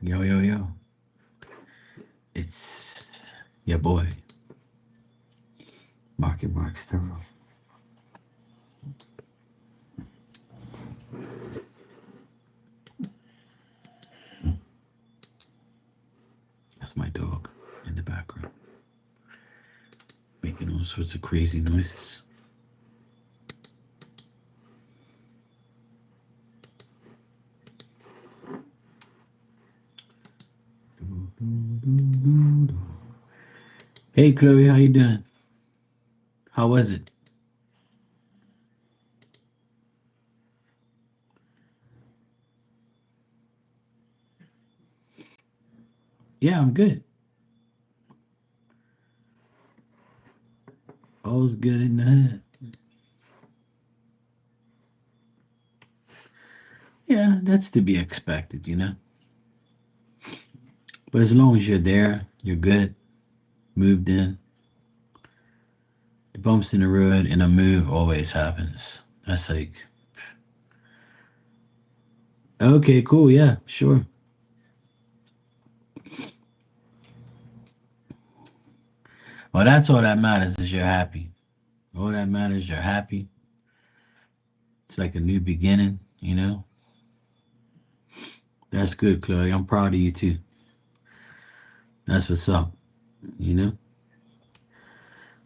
Yo, yo, yo. It's your boy, Market Mark Sterling. That's my dog in the background, making all sorts of crazy noises. Hey, Chloe, how you doing? How was it? Yeah, I'm good. All's good in the head. Yeah, that's to be expected, you know? But as long as you're there, you're good, moved in. The bumps in the road and a move always happens. That's like, okay, cool, yeah, sure. Well, that's all that matters is you're happy. All that matters, you're happy. It's like a new beginning, you know? That's good, Chloe. I'm proud of you too. That's what's up, you know?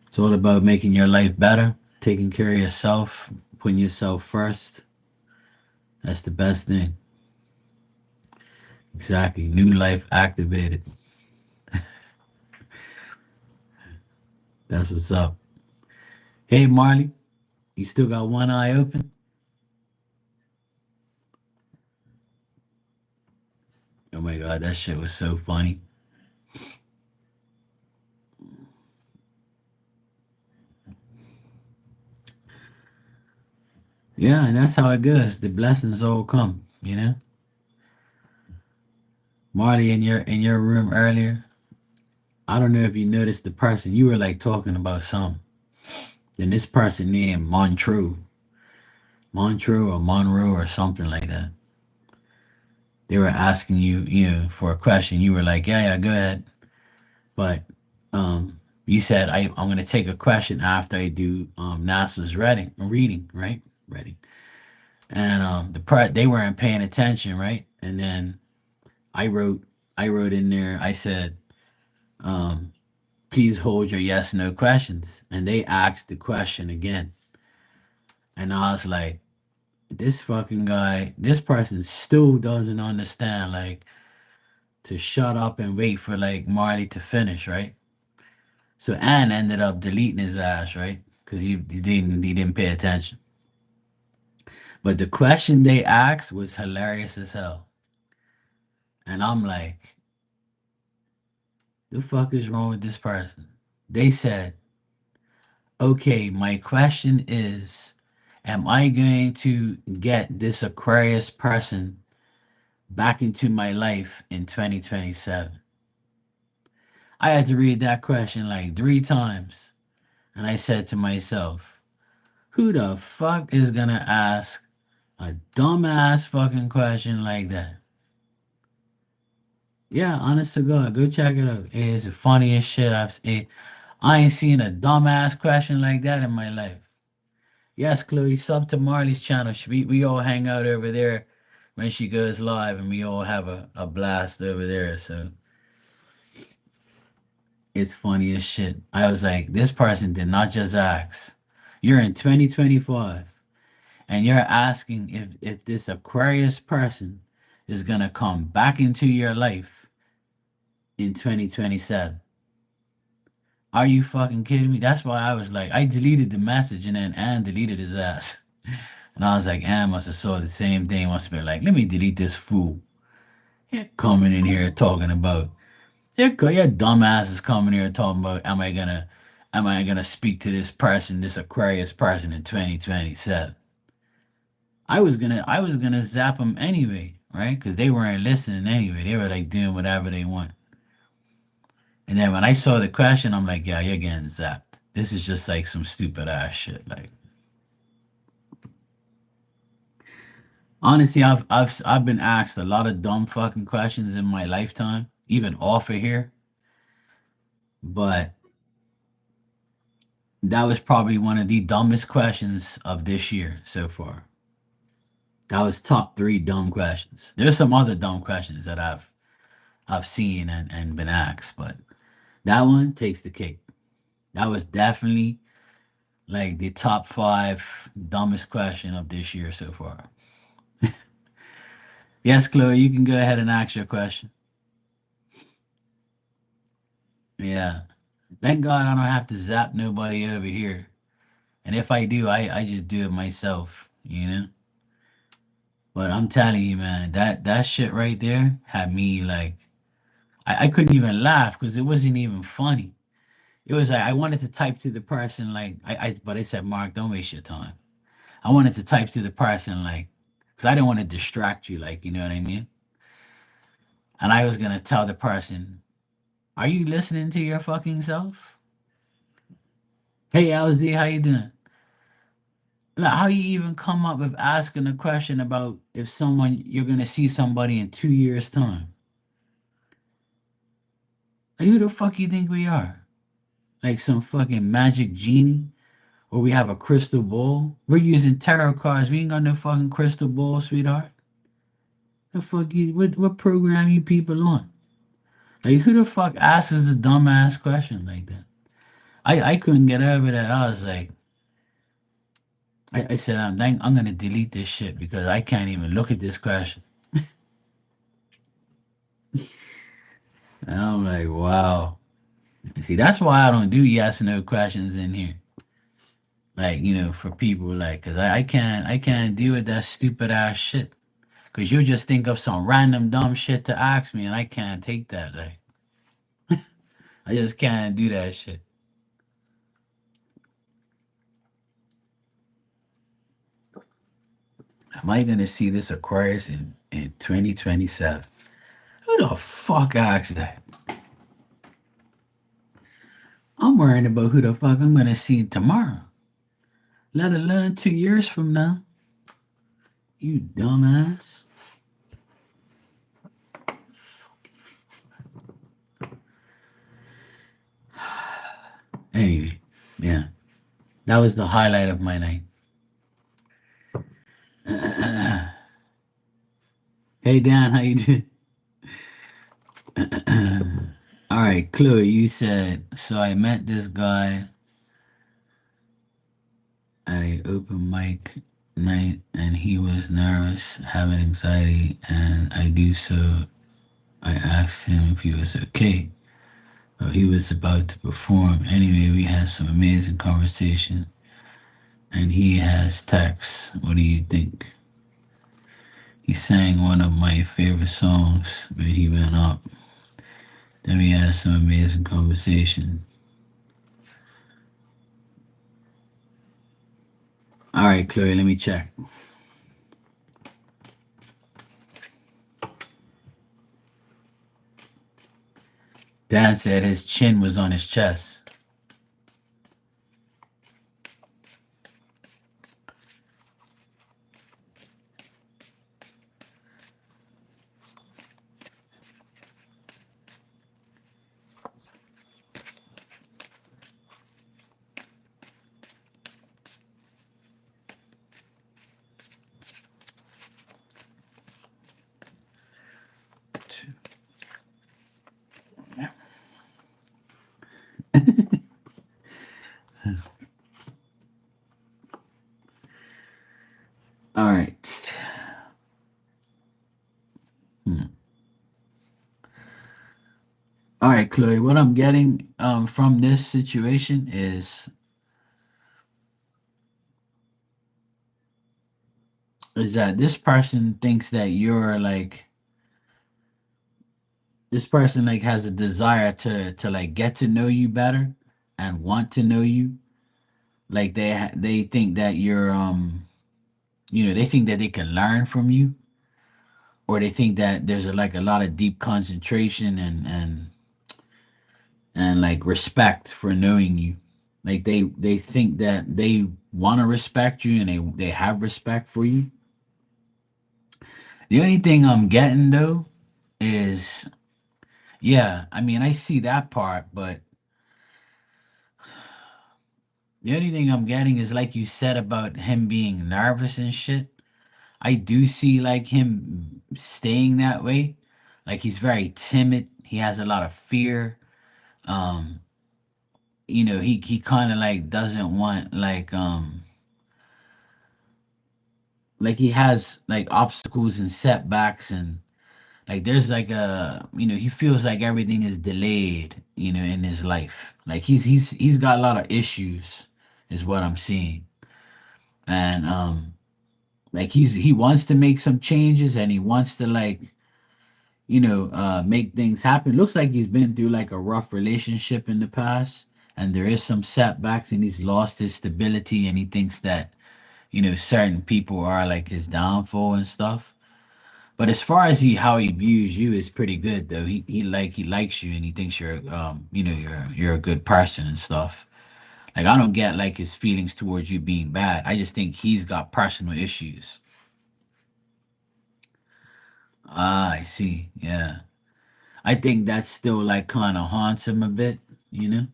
It's all about making your life better, taking care of yourself, putting yourself first. That's the best thing. Exactly. New life activated. That's what's up. Hey, Marley, you still got one eye open? Oh my God, that shit was so funny. Yeah, and that's how it goes. The blessings all come, you know? Marley, in your room earlier, I don't know if you noticed the person you were like talking about some. Then this person named Montreux or Monroe or something like that. They were asking you, for a question. You were like, yeah, yeah, go ahead. But you said I'm gonna take a question after I do NASA's reading, right? Reading. And they weren't paying attention, right? And then I wrote I wrote in there, I said, um, please hold your yes no questions. And they asked the question again. And I was like, this fucking guy, this person still doesn't understand, like, to shut up and wait for like Marley to finish, right? So Ann ended up deleting his ass, right? Because he didn't pay attention. But the question they asked was hilarious as hell. And I'm like, the fuck is wrong with this person? They said, okay, my question is, am I going to get this Aquarius person back into my life in 2027? I had to read that question like 3 times. And I said to myself, who the fuck is gonna ask a dumbass fucking question like that? Yeah, honest to God, go check it out. It's the funniest shit I've seen. I ain't seen a dumbass question like that in my life. Yes, Chloe, sub to Marley's channel. We all hang out over there when she goes live and we all have a blast over there. So it's funny as shit. I was like, this person did not just ask. You're in 2025 and you're asking if this Aquarius person is gonna come back into your life in 2027. Are you fucking kidding me? That's why I was like, I deleted the message and then Ann deleted his ass. And I was like, Ann must have saw the same thing, must have been like, let me delete this fool. You're coming in here talking about your dumb ass is coming here talking about am I gonna speak to this person, this Aquarius person in 2027? I was gonna zap them anyway, right? Because they weren't listening anyway. They were like doing whatever they want. And then when I saw the question, I'm like, yeah, you're getting zapped. This is just like some stupid ass shit. Like, Honestly, I've been asked a lot of dumb fucking questions in my lifetime, even off of here. But that was probably one of the dumbest questions of this year so far. That was top three dumb questions. There's some other dumb questions that I've seen and been asked, but that one takes the cake. That was definitely like the top five dumbest question of this year so far. Yes, Chloe, you can go ahead and ask your question. Yeah. Thank God I don't have to zap nobody over here. And if I do, I just do it myself, you know? But I'm telling you, man, that shit right there had me like I couldn't even laugh because it wasn't even funny. It was like I wanted to type to the person like but I said, Mark, don't waste your time. I wanted to type to the person like because I didn't want to distract you, like you know what I mean? And I was gonna tell the person, are you listening to your fucking self? Hey LZ, how you doing? Like how you even come up with asking a question about if someone you're gonna see somebody in 2 years' time? Like who the fuck you think we are? Like some fucking magic genie? Or we have a crystal ball? We're using tarot cards. We ain't got no fucking crystal ball, sweetheart. The fuck you what program you people on? Like who the fuck asks a dumbass question like that? I couldn't get over that. I was like I said I'm gonna delete this shit because I can't even look at this question. And I'm like, wow. See, that's why I don't do yes or no questions in here. Like, for people like, cause I can't deal with that stupid ass shit. Cause you'll just think of some random dumb shit to ask me and I can't take that. Like, I just can't do that shit. Am I gonna see this Aquarius in 2027? Who the fuck asked that? I'm worrying about who the fuck I'm gonna see tomorrow. Let alone 2 years from now. You dumbass. Anyway, yeah. That was the highlight of my night. Hey Dan, how you doing? All right, Chloe, you said so. I met this guy at a open mic night, and he was nervous, having anxiety, and I do so. I asked him if he was okay. He was about to perform. Anyway, we had some amazing conversation, and he has texts. What do you think? He sang one of my favorite songs when he went up. Then we had some amazing conversation. All right, Chloe, let me check. Dan said his chin was on his chest. All right. Hmm. All right, Chloe. What I'm getting from this situation is that this person thinks that you're like this person like has a desire to like get to know you better and want to know you. Like they think that you're they think that they can learn from you, or they think that there's like a lot of deep concentration and like respect for knowing you. Like they think that they want to respect you and they have respect for you. The only thing I'm getting though is, yeah, I mean, I see that part, but the only thing I'm getting is like you said about him being nervous and shit. I do see like him staying that way. Like he's very timid. He has a lot of fear. Um, he kind of like doesn't want like he has like obstacles and setbacks, and like there's like he feels like everything is delayed, in his life. Like he's got a lot of issues is what I'm seeing. And like he wants to make some changes, and he wants to like make things happen. Looks like he's been through like a rough relationship in the past, and there is some setbacks, and he's lost his stability, and he thinks that certain people are like his downfall and stuff. But as far as how he views you is pretty good though. He likes you, and he thinks you're a good person and stuff. Like I don't get like his feelings towards you being bad. I just think he's got personal issues. Ah, I see. Yeah. I think that still like kind of haunts him a bit, you know?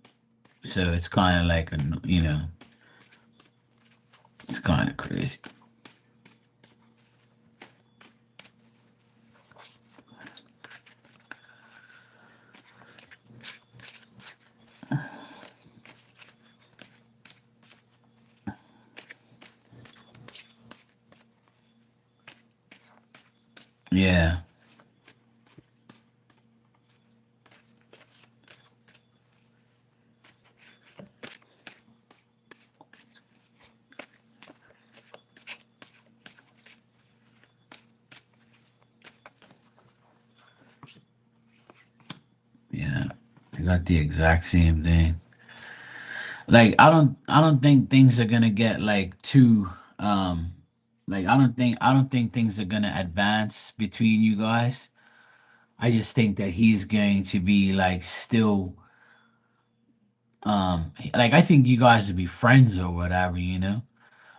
So it's kind of like it's kind of crazy. Yeah. Yeah. I got the exact same thing. Like I don't think things are gonna get like too like I don't think things are gonna advance between you guys. I just think that he's going to be like still like I think you guys would be friends or whatever,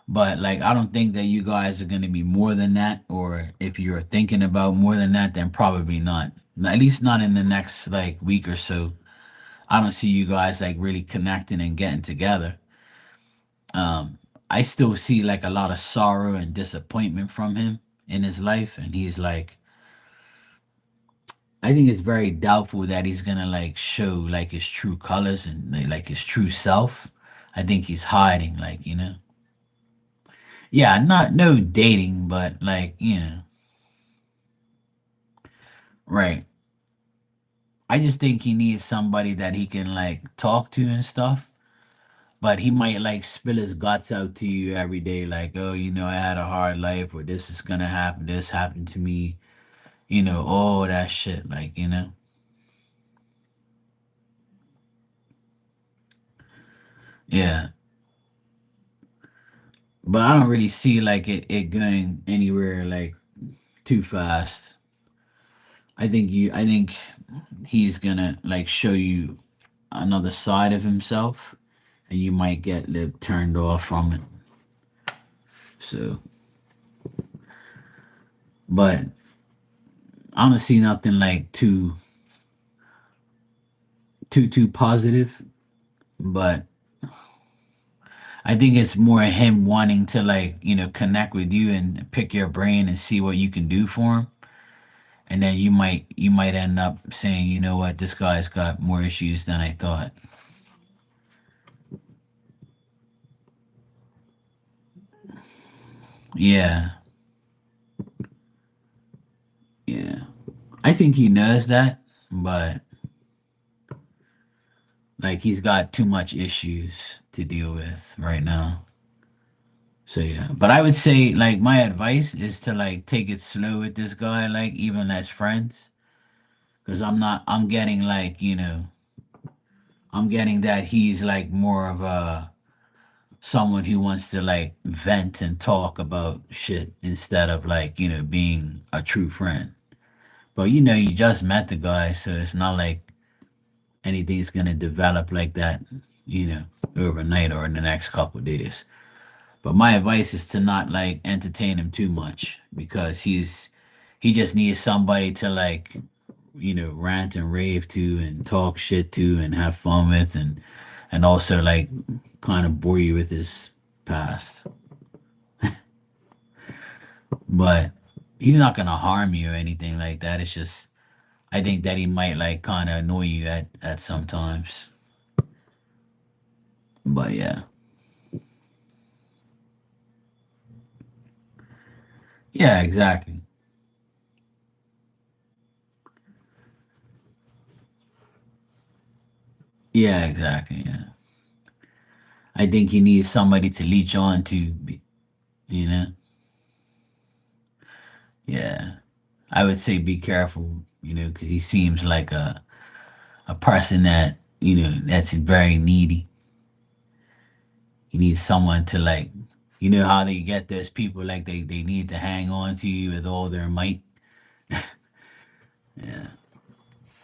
but like I don't think that you guys are gonna be more than that, or if you're thinking about more than that, then probably not. At least not in the next like week or so. I don't see you guys like really connecting and getting together. um I still see like a lot of sorrow and disappointment from him in his life, and he's like, I think it's very doubtful that he's gonna like show like his true colors and like his true self. I think he's hiding, like, yeah, not no dating, but like, right. I just think he needs somebody that he can like talk to and stuff. But he might like spill his guts out to you every day, like, oh, I had a hard life, or this is gonna happen, this happened to me, all that shit, like, yeah. But I don't really see like it going anywhere like too fast. I think he's gonna like show you another side of himself, and you might get like turned off from it. So, but I don't see nothing like too positive. But I think it's more him wanting to like connect with you and pick your brain and see what you can do for him. And then you might end up saying, you know what, this guy's got more issues than I thought. Yeah, yeah. I think he knows that, but like he's got too much issues to deal with right now. So yeah, but I would say like my advice is to like take it slow with this guy, like even as friends, because I'm getting like I'm getting that he's like more of a someone who wants to like vent and talk about shit instead of like being a true friend. But you just met the guy, so it's not like anything's gonna develop like that, you know, overnight or in the next couple of days. But my advice is to not like entertain him too much because he just needs somebody to like, rant and rave to and talk shit to and have fun with and also like kind of bore you with his past. But he's not gonna harm you or anything like that. It's just I think that he might like kind of annoy you at sometimes. But yeah. Yeah, exactly. Yeah, exactly. Yeah. I think he needs somebody to leech on to, you know? Yeah. I would say be careful, because he seems like a person that, that's very needy. He needs someone to like, how they get those people like they need to hang on to you with all their might. Yeah.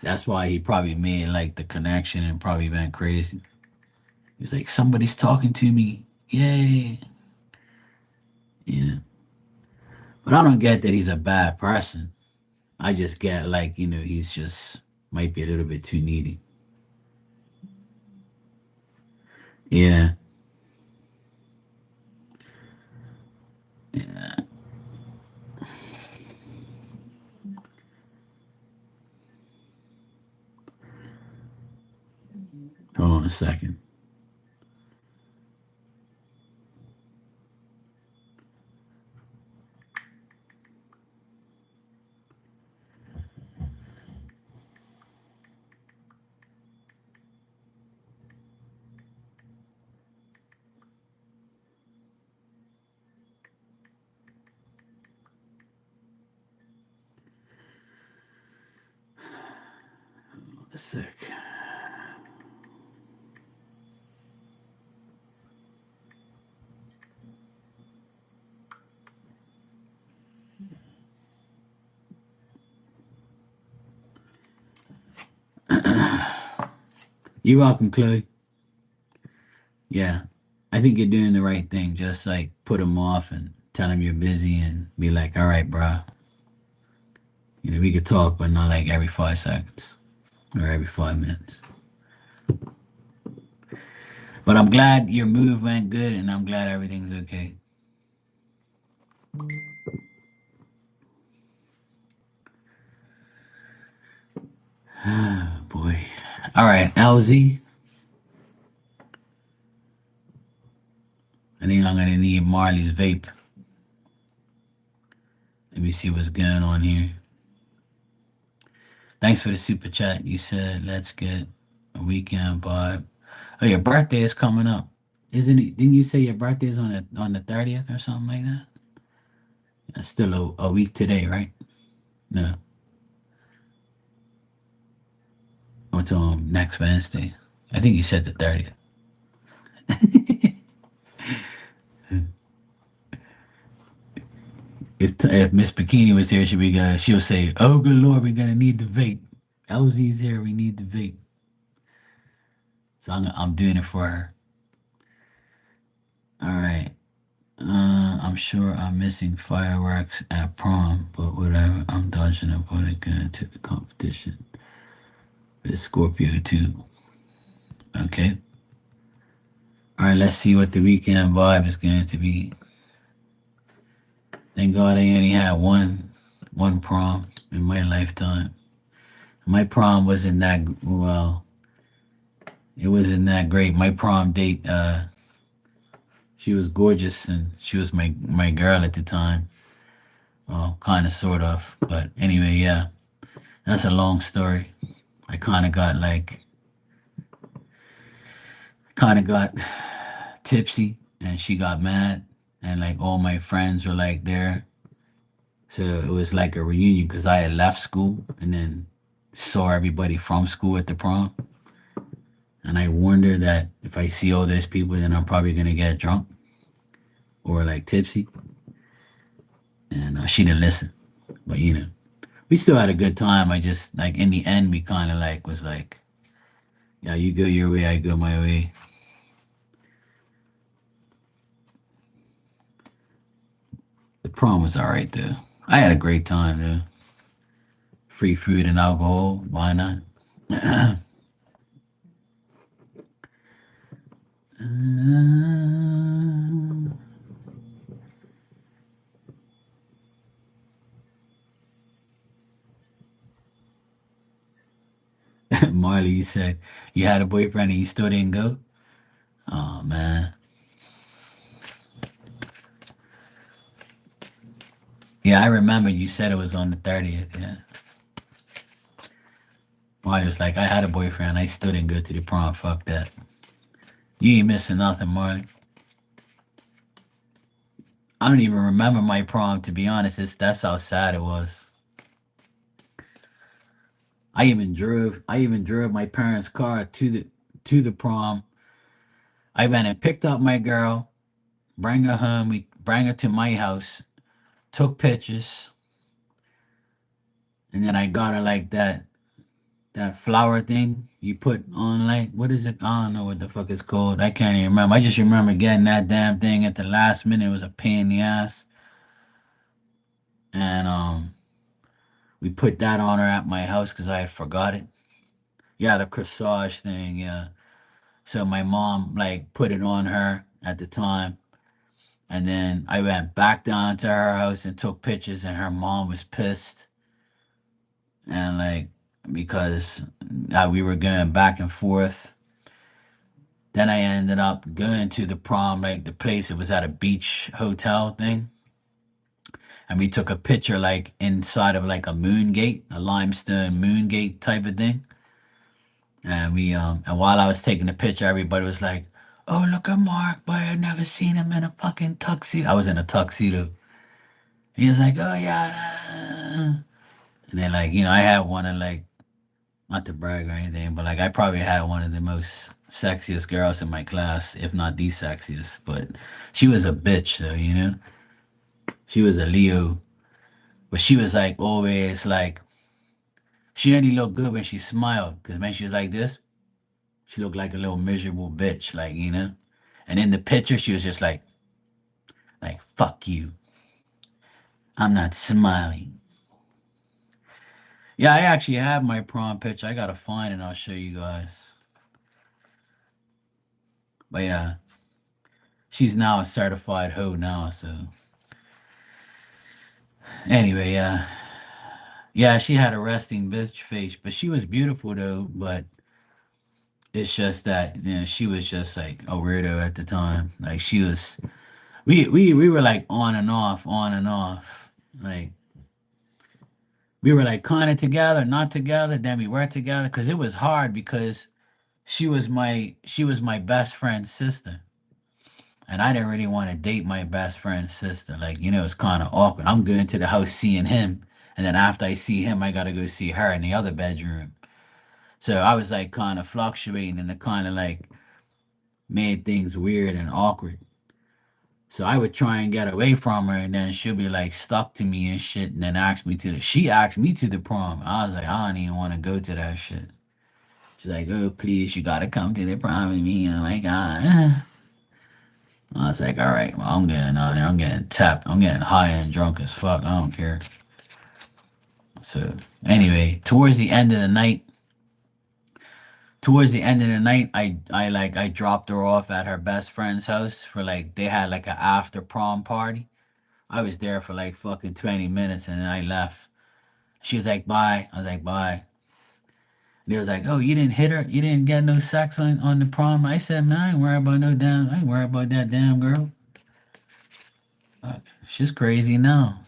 That's why he probably made like the connection and probably went crazy. He was like, somebody's talking to me. Yay. Yeah. But I don't get that he's a bad person. I just get like, he's just might be a little bit too needy. Yeah. Yeah. Hold on a second. A sec. You're welcome, Chloe. Yeah. I think you're doing the right thing. Just like put him off and tell him you're busy and be like, all right, bro. We could talk, but not like every 5 seconds or every 5 minutes. But I'm glad your move went good and I'm glad everything's okay. Boy. All right, LZ. I think I'm going to need Marley's vape. Let me see what's going on here. Thanks for the super chat. You said, let's get a weekend vibe. Oh, your birthday is coming up. Isn't it? Didn't you say your birthday is on the 30th or something like that? That's still a week today, right? No. What's on next Wednesday? I think you said the 30th. If Miss Bikini was here, she'll say, "Oh, good Lord, we're gonna need the vape." LZ's here, we need the vape. So I'm doing it for her. All right. I'm sure I'm missing fireworks at prom, but whatever. I'm dodging a bullet gun to the competition. It's Scorpio too. Okay. All right. Let's see what the weekend vibe is going to be. Thank God I only had one prom in my lifetime. My prom wasn't that well. It wasn't that great. My prom date, she was gorgeous and she was my girl at the time. Well, kind of, sort of. But anyway, yeah, that's a long story. I kind of got tipsy and she got mad and like all my friends were like there. So it was like a reunion because I had left school and then saw everybody from school at the prom. And I wonder that if I see all those people, then I'm probably gonna get drunk or like tipsy. And she didn't listen, but we still had a good time. I just like in the end, we kind of like was like, yeah, you go your way, I go my way. The prom was all right though. I had a great time though. Free food and alcohol. Why not? Marley, you said you had a boyfriend and you still didn't go. Oh man. Yeah, I remember you said it was on the 30th. Yeah. Marley was like, I had a boyfriend. I still didn't go to the prom. Fuck that. You ain't missing nothing, Marley. I don't even remember my prom, to be honest. That's how sad it was. I even drove my parents' car to the prom. I went and picked up my girl, bring her home, we bring her to my house, took pictures, and then I got her like that flower thing you put on, like what is it? I don't know what the fuck it's called. I can't even remember. I just remember getting that damn thing at the last minute. It was a pain in the ass. And we put that on her at my house because I had forgot it. Yeah, the corsage thing, yeah. So my mom like put it on her at the time. And then I went back down to her house and took pictures, and her mom was pissed. And like, because we were going back and forth. Then I ended up going to the prom, like the place, it was at a beach hotel thing. And we took a picture like inside of like a moon gate, a limestone moon gate type of thing. And while I was taking the picture, everybody was like, "Oh, look at Mark, boy, I've never seen him in a fucking tuxedo." I was in a tuxedo. He was like, "Oh yeah." And then like, I had one of like, not to brag or anything, but like I probably had one of the most sexiest girls in my class, if not the sexiest. But she was a bitch though. She was a Leo. But she was like always like, she only looked good when she smiled. Cause when she was like this, she looked like a little miserable bitch, like. And in the picture, she was just like, fuck you. I'm not smiling. Yeah, I actually have my prom picture. I gotta find it. I'll show you guys. But yeah, she's now a certified hoe now. So anyway, yeah, she had a resting bitch face, but she was beautiful though. But it's just that she was just like a weirdo at the time. Like she was, we were like on and off, on and off. Like we were like kind of together, not together. Then we were together because it was hard because she was my best friend's sister, and I didn't really want to date my best friend's sister. Like it's kind of awkward. I'm going to the house seeing him, and then after I see him, I gotta go see her in the other bedroom. So I was like kind of fluctuating, and it kind of like made things weird and awkward. So I would try and get away from her, and then she'll be like stuck to me and shit, and then she asked me to the prom. I was like, I don't even want to go to that shit. She's like, oh please, you gotta come to the prom with me. I'm like, ah. I was like, all right, well, I'm getting on there. I'm getting tapped. I'm getting high and drunk as fuck. I don't care. So anyway, towards the end of the night, I dropped her off at her best friend's house for like they had like an after prom party. I was there for like fucking 20 minutes and then I left. She was like, bye. I was like, bye. They was like, oh, you didn't hit her? You didn't get no sex on the prom? I said, man, I ain't worried about that damn girl. She's crazy now.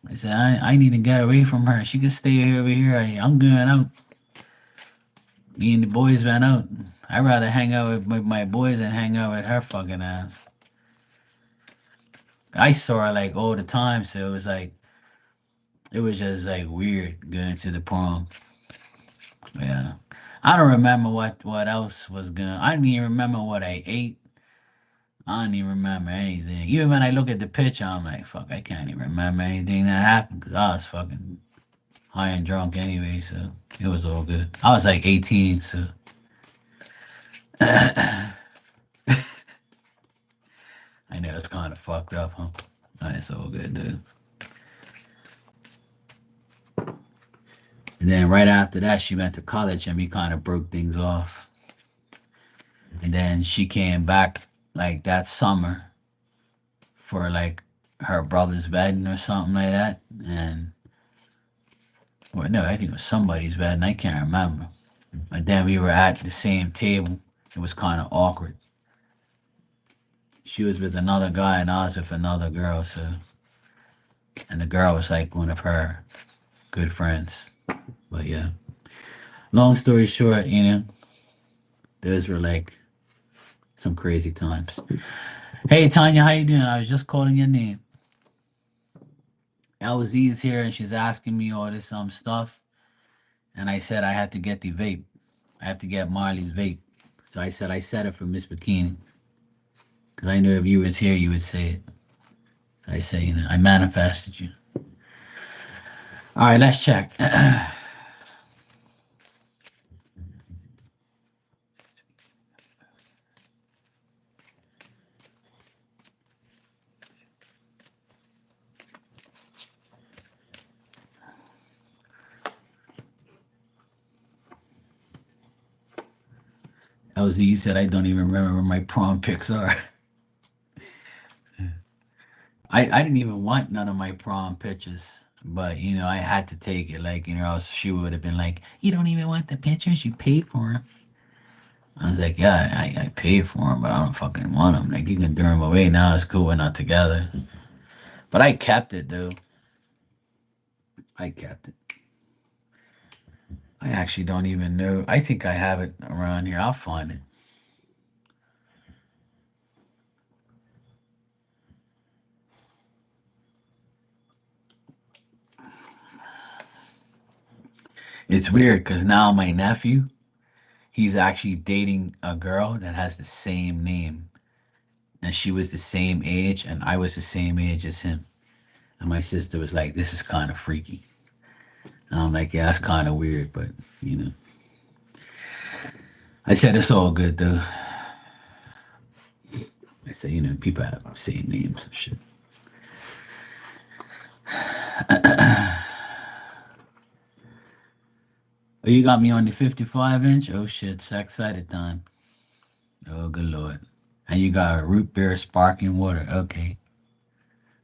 I said, I need to get away from her. She can stay over here. I'm going out. Me and the boys went out. I'd rather hang out with my boys than hang out with her fucking ass. I saw her like all the time, so it was just like weird going to the prom. Yeah. I don't remember what else was going. I don't even remember what I ate. I don't even remember anything. Even when I look at the picture, I'm like, fuck, I can't even remember anything that happened because I was fucking high and drunk anyway, so it was all good. I was like 18, so I know it's kind of fucked up, huh? That's all good, dude. And then right after that, she went to college, and we kind of broke things off. And then she came back like that summer for like her brother's wedding or something like that. And well, no, I think it was somebody's wedding. I can't remember. And then we were at the same table. It was kind of awkward. She was with another guy, and I was with another girl. So, and the girl was like one of her good friends. But yeah, long story short, those were like some crazy times. Hey Tanya, how you doing? I was just calling your name. LZ's here, and she's asking me all this stuff, and I said I had to get the vape. I have to get Marley's vape. So I said I set it for Miss Bikini because I knew if you was here, you would say it. So I say, I manifested you. All right, let's check. LZ, you said I don't even remember where my prom pics are. I didn't even want none of my prom pictures, but I had to take it. Like, else she would have been like, "You don't even want the pictures? You paid for them." I was like, "Yeah, I paid for them, but I don't fucking want them. Like, you can throw them away now. It's cool. We're not together." But I kept it, though. I kept it. I actually don't even know. I think I have it around here. I'll find it. It's weird because now my nephew, he's actually dating a girl that has the same name. And she was the same age, and I was the same age as him. And my sister was like, "This is kind of freaky." And I'm like, "Yeah, that's kind of weird, but you know." I said, "It's all good, though." I said, people have the same names and shit. Oh, you got me on the 55-inch? Oh, shit, sex excited time. Oh, good lord. And you got a root beer sparkling water. Okay.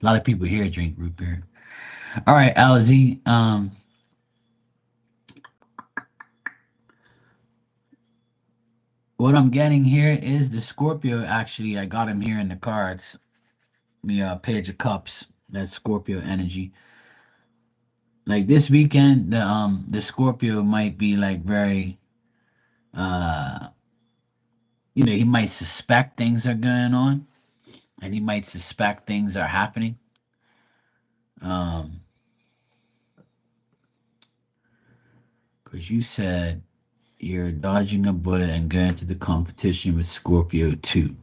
A lot of people here drink root beer. All right, LZ. What I'm getting here is the Scorpio. Actually, I got him here in the cards. The Page of Cups. That's Scorpio energy. Like this weekend, the Scorpio might be like very uh he might suspect things are going on, and he might suspect things are happening. Um, because you said you're dodging a bullet and going to the competition with Scorpio too,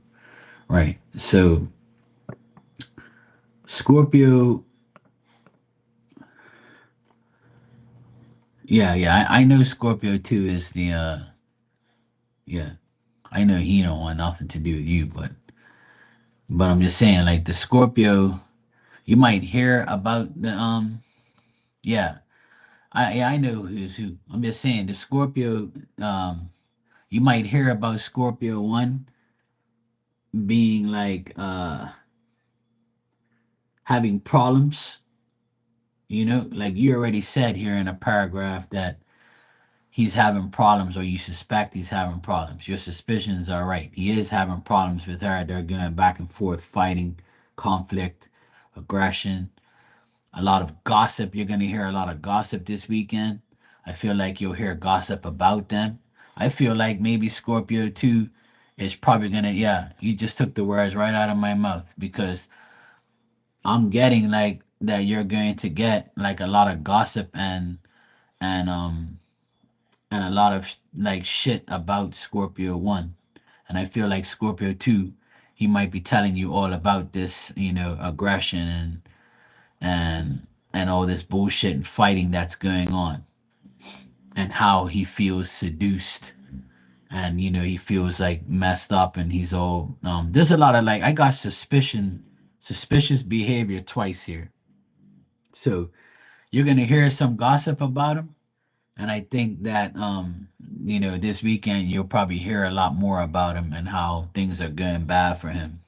right? So Scorpio, yeah, I know Scorpio too is the yeah, I know he don't want nothing to do with you, but I'm just saying like the Scorpio, you might hear about the yeah, I know who's who. I'm just saying the Scorpio, you might hear about Scorpio one being like having problems. Like you already said here in a paragraph that he's having problems, or you suspect he's having problems. Your suspicions are right. He is having problems with her. They're going back and forth, fighting, conflict, aggression, a lot of gossip. You're going to hear a lot of gossip this weekend. I feel like you'll hear gossip about them. I feel like maybe Scorpio 2 is probably going to, yeah, you just took the words right out of my mouth, because I'm getting like that you're going to get like a lot of gossip and and a lot of like shit about Scorpio 1. And I feel like Scorpio 2, he might be telling you all about this, aggression and and all this bullshit and fighting that's going on, and how he feels seduced, and he feels like messed up, and he's all there's a lot of like I got suspicion suspicious behavior twice here. So you're gonna hear some gossip about him, and I think that this weekend you'll probably hear a lot more about him and how things are going bad for him.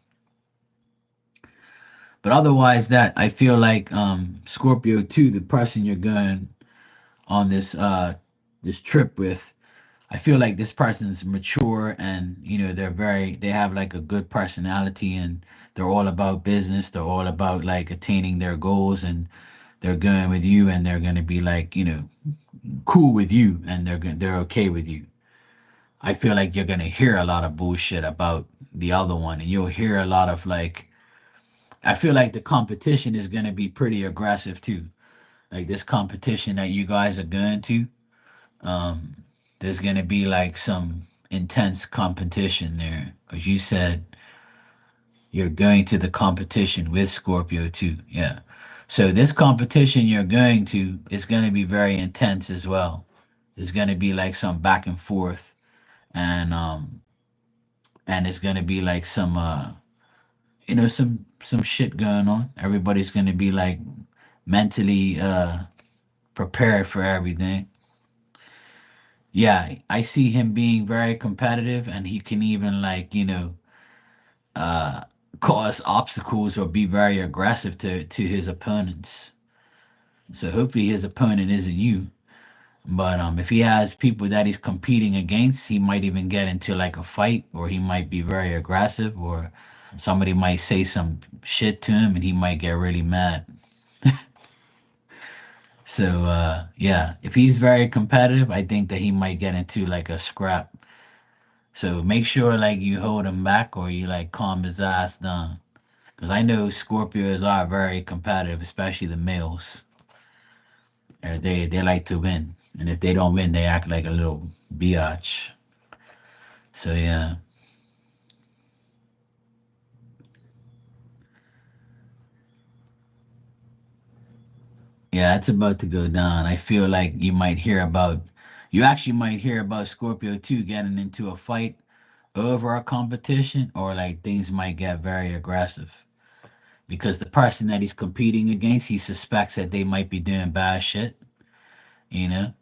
But otherwise, that I feel like Scorpio too, the person you're going on this trip with, I feel like this person's mature and they have like a good personality and they're all about business. They're all about like attaining their goals and they're going with you and they're going to be like, cool with you and they're okay with you. I feel like you're going to hear a lot of bullshit about the other one and you'll hear a lot of like I feel like the competition is going to be pretty aggressive too. Like this competition that you guys are going to, um, there's going to be like some intense competition there because you said you're going to the competition with Scorpio too. Yeah. So this competition you're going to is going to be very intense as well. There's going to be like some back and forth and it's going to be like some some shit going on. Everybody's going to be like mentally prepared for everything. Yeah, I see him being very competitive and he can even like, uh cause obstacles or be very aggressive to his opponents. So hopefully his opponent isn't you. But if he has people that he's competing against, he might even get into like a fight or he might be very aggressive or somebody might say some shit to him and he might get really mad. So yeah, if he's very competitive, I think that he might get into like a scrap. So make sure like you hold him back or you like calm his ass down. Because I know Scorpios are very competitive, especially the males. They like to win, and if they don't win, they act like a little biatch. So yeah, yeah, it's about to go down. I feel like you actually might hear about Scorpio too getting into a fight over a competition, or like things might get very aggressive because the person that he's competing against, he suspects that they might be doing bad shit. You know,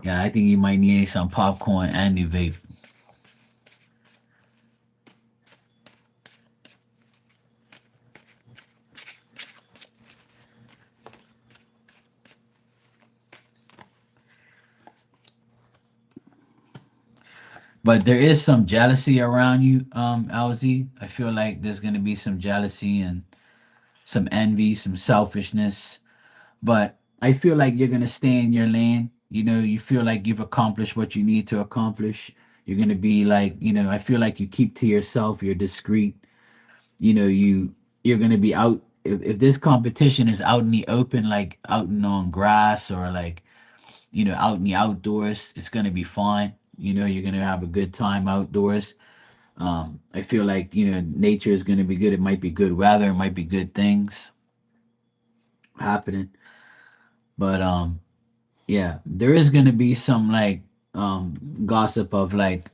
yeah, I think you might need some popcorn and new vape. But there is some jealousy around you, LZ. I feel like there's gonna be some jealousy and some envy, some selfishness. But I feel like you're gonna stay in your lane. You feel like you've accomplished what you need to accomplish. You're gonna be like, I feel like you keep to yourself. You're discreet. You're gonna be out. If this competition is out in the open, like out and on grass or like out in the outdoors, it's gonna be fine. You're gonna have a good time outdoors. I feel like nature is gonna be good. It might be good weather. It might be good things happening. But yeah, there is gonna be some like gossip of like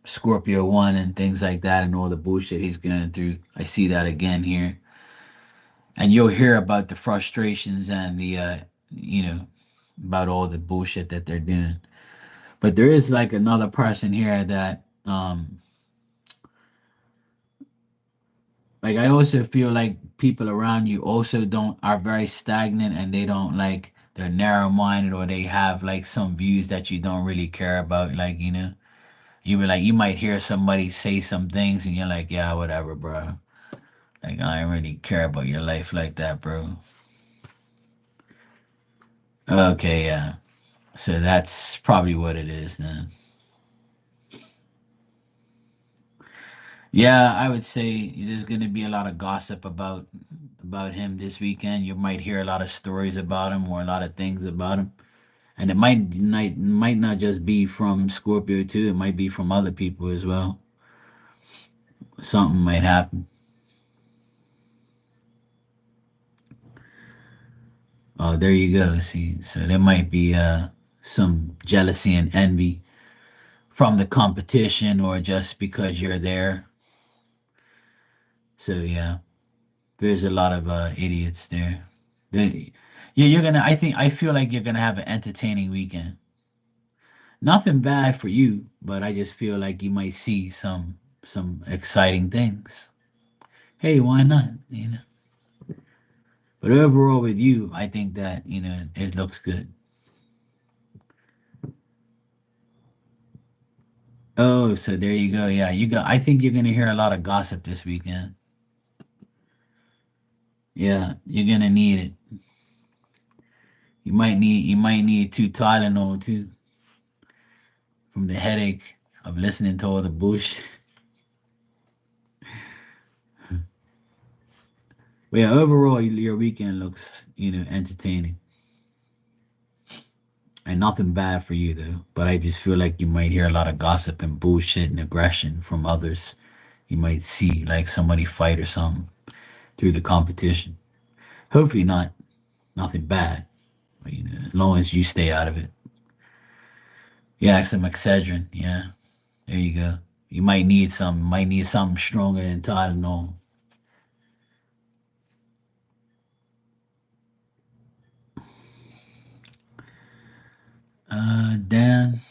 Scorpio one and things like that and all the bullshit he's going through. I see that again here, and you'll hear about the frustrations and the you know about all the bullshit that they're doing. But there is like another person here that like I also feel like people around you also don't are very stagnant and they don't like they're narrow minded or they have like some views that you don't really care about. Like, you be like you might hear somebody say some things and you're like, yeah, whatever, bro. Like I don't really care about your life like that, bro. Okay, yeah. So that's probably what it is then. Yeah, I would say there's gonna be a lot of gossip about him this weekend. You might hear a lot of stories about him or a lot of things about him. And it might not just be from Scorpio too. It might be from other people as well. Something might happen. Oh, there you go. See, so there might be some jealousy and envy from the competition or just because you're there. So yeah, there's a lot of idiots there. They, yeah, I feel like you're gonna have an entertaining weekend. Nothing bad for you, but I just feel like you might see some exciting things. Hey, why not? You know. But overall, with you, I think that it looks good. Oh, so there you go. Yeah, you got. I think you're gonna hear a lot of gossip this weekend. Yeah, you're gonna need it. You might need two Tylenol too from the headache of listening to all the bullshit. But yeah, overall, your weekend looks entertaining and nothing bad for you though. But I just feel like you might hear a lot of gossip and bullshit and aggression from others. You might see like somebody fight or something through the competition. Hopefully not nothing bad. But, as long as you stay out of it. Yeah, some Excedrin. Yeah, there you go. You might need some. Might need something stronger than Tylenol. Dan.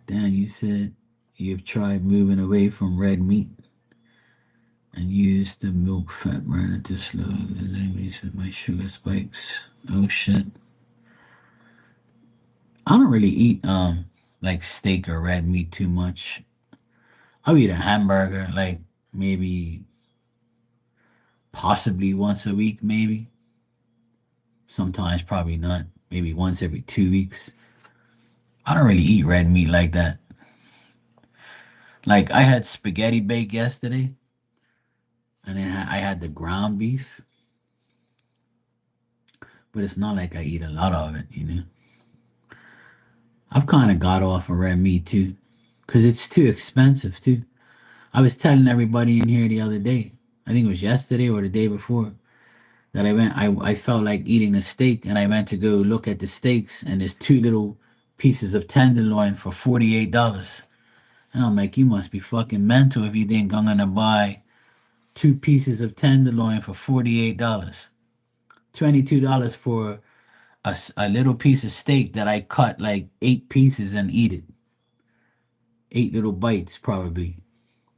Dan, you said you've tried moving away from red meat and used the milk fat burner to slow the release of my sugar spikes. Oh shit. I don't really eat like steak or red meat too much. I'll eat a hamburger like maybe possibly once a week, maybe. Sometimes probably not. Maybe once every 2 weeks. I don't really eat red meat like that. Like I had spaghetti bake yesterday, and then I had the ground beef, but it's not like I eat a lot of it. I've kind of got off of red meat too, cause it's too expensive too. I was telling everybody in here the other day, I think it was yesterday or the day before, that I felt like eating a steak, and I went to go look at the steaks, and there's two little pieces of tenderloin for $48. And I'm like, you must be fucking mental if you think I'm gonna buy two pieces of tenderloin for $48. $22 for a little piece of steak that I cut like 8 pieces and eat it. 8 little bites, probably,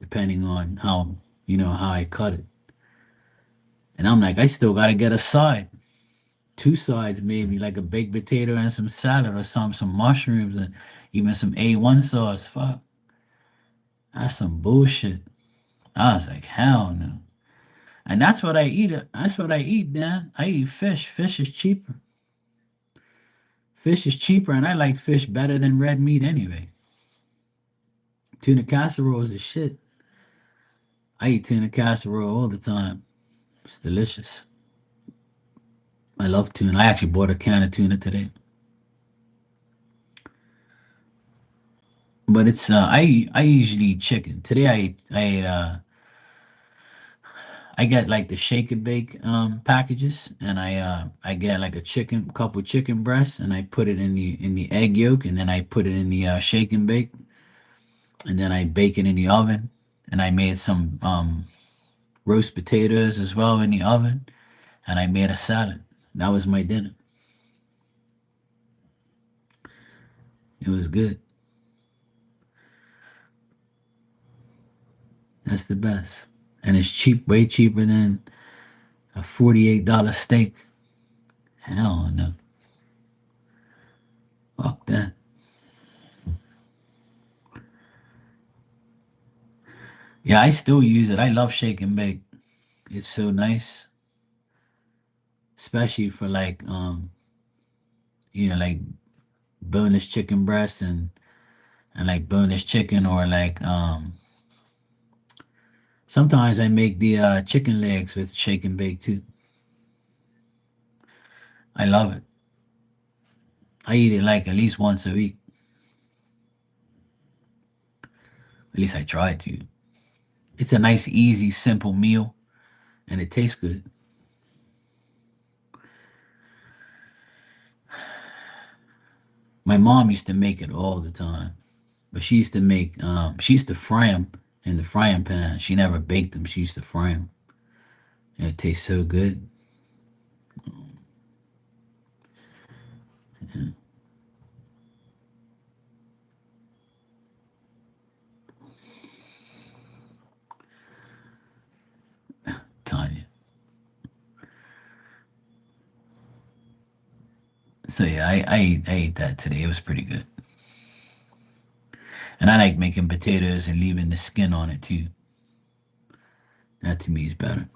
depending on how I cut it. And I'm like, I still gotta get a side. Two sides, maybe, like a baked potato and some salad or some mushrooms and even some A1 sauce. Fuck. That's some bullshit. I was like, hell no. And that's what I eat. That's what I eat, Dan. I eat fish. Fish is cheaper. Fish is cheaper, and I like fish better than red meat anyway. Tuna casserole is the shit. I eat tuna casserole all the time. It's delicious. I love tuna. I actually bought a can of tuna today. But it's I usually eat chicken. Today I get like the shake and bake packages, and I get like a couple chicken breasts, and I put it in the egg yolk, and then I put it in the shake and bake, and then I bake it in the oven, and I made some roast potatoes as well in the oven, and I made a salad. That was my dinner. It was good. That's the best, and it's cheap, way cheaper than a $48 steak. Hell no, fuck that. Yeah, I still use it. I love shake and bake. It's so nice, especially for like like boneless chicken breast and like boneless chicken, or like sometimes I make the chicken legs with shake and bake too. I love it. I eat it like at least once a week. At least I try to. It's a nice, easy, simple meal, and it tastes good. My mom used to make it all the time, but she used to fry them in the frying pan. She never baked them. She used to fry them. And it tastes so good. Yeah, Tanya. So yeah, I ate that today. It was pretty good. And I like making potatoes and leaving the skin on it too. That to me is better.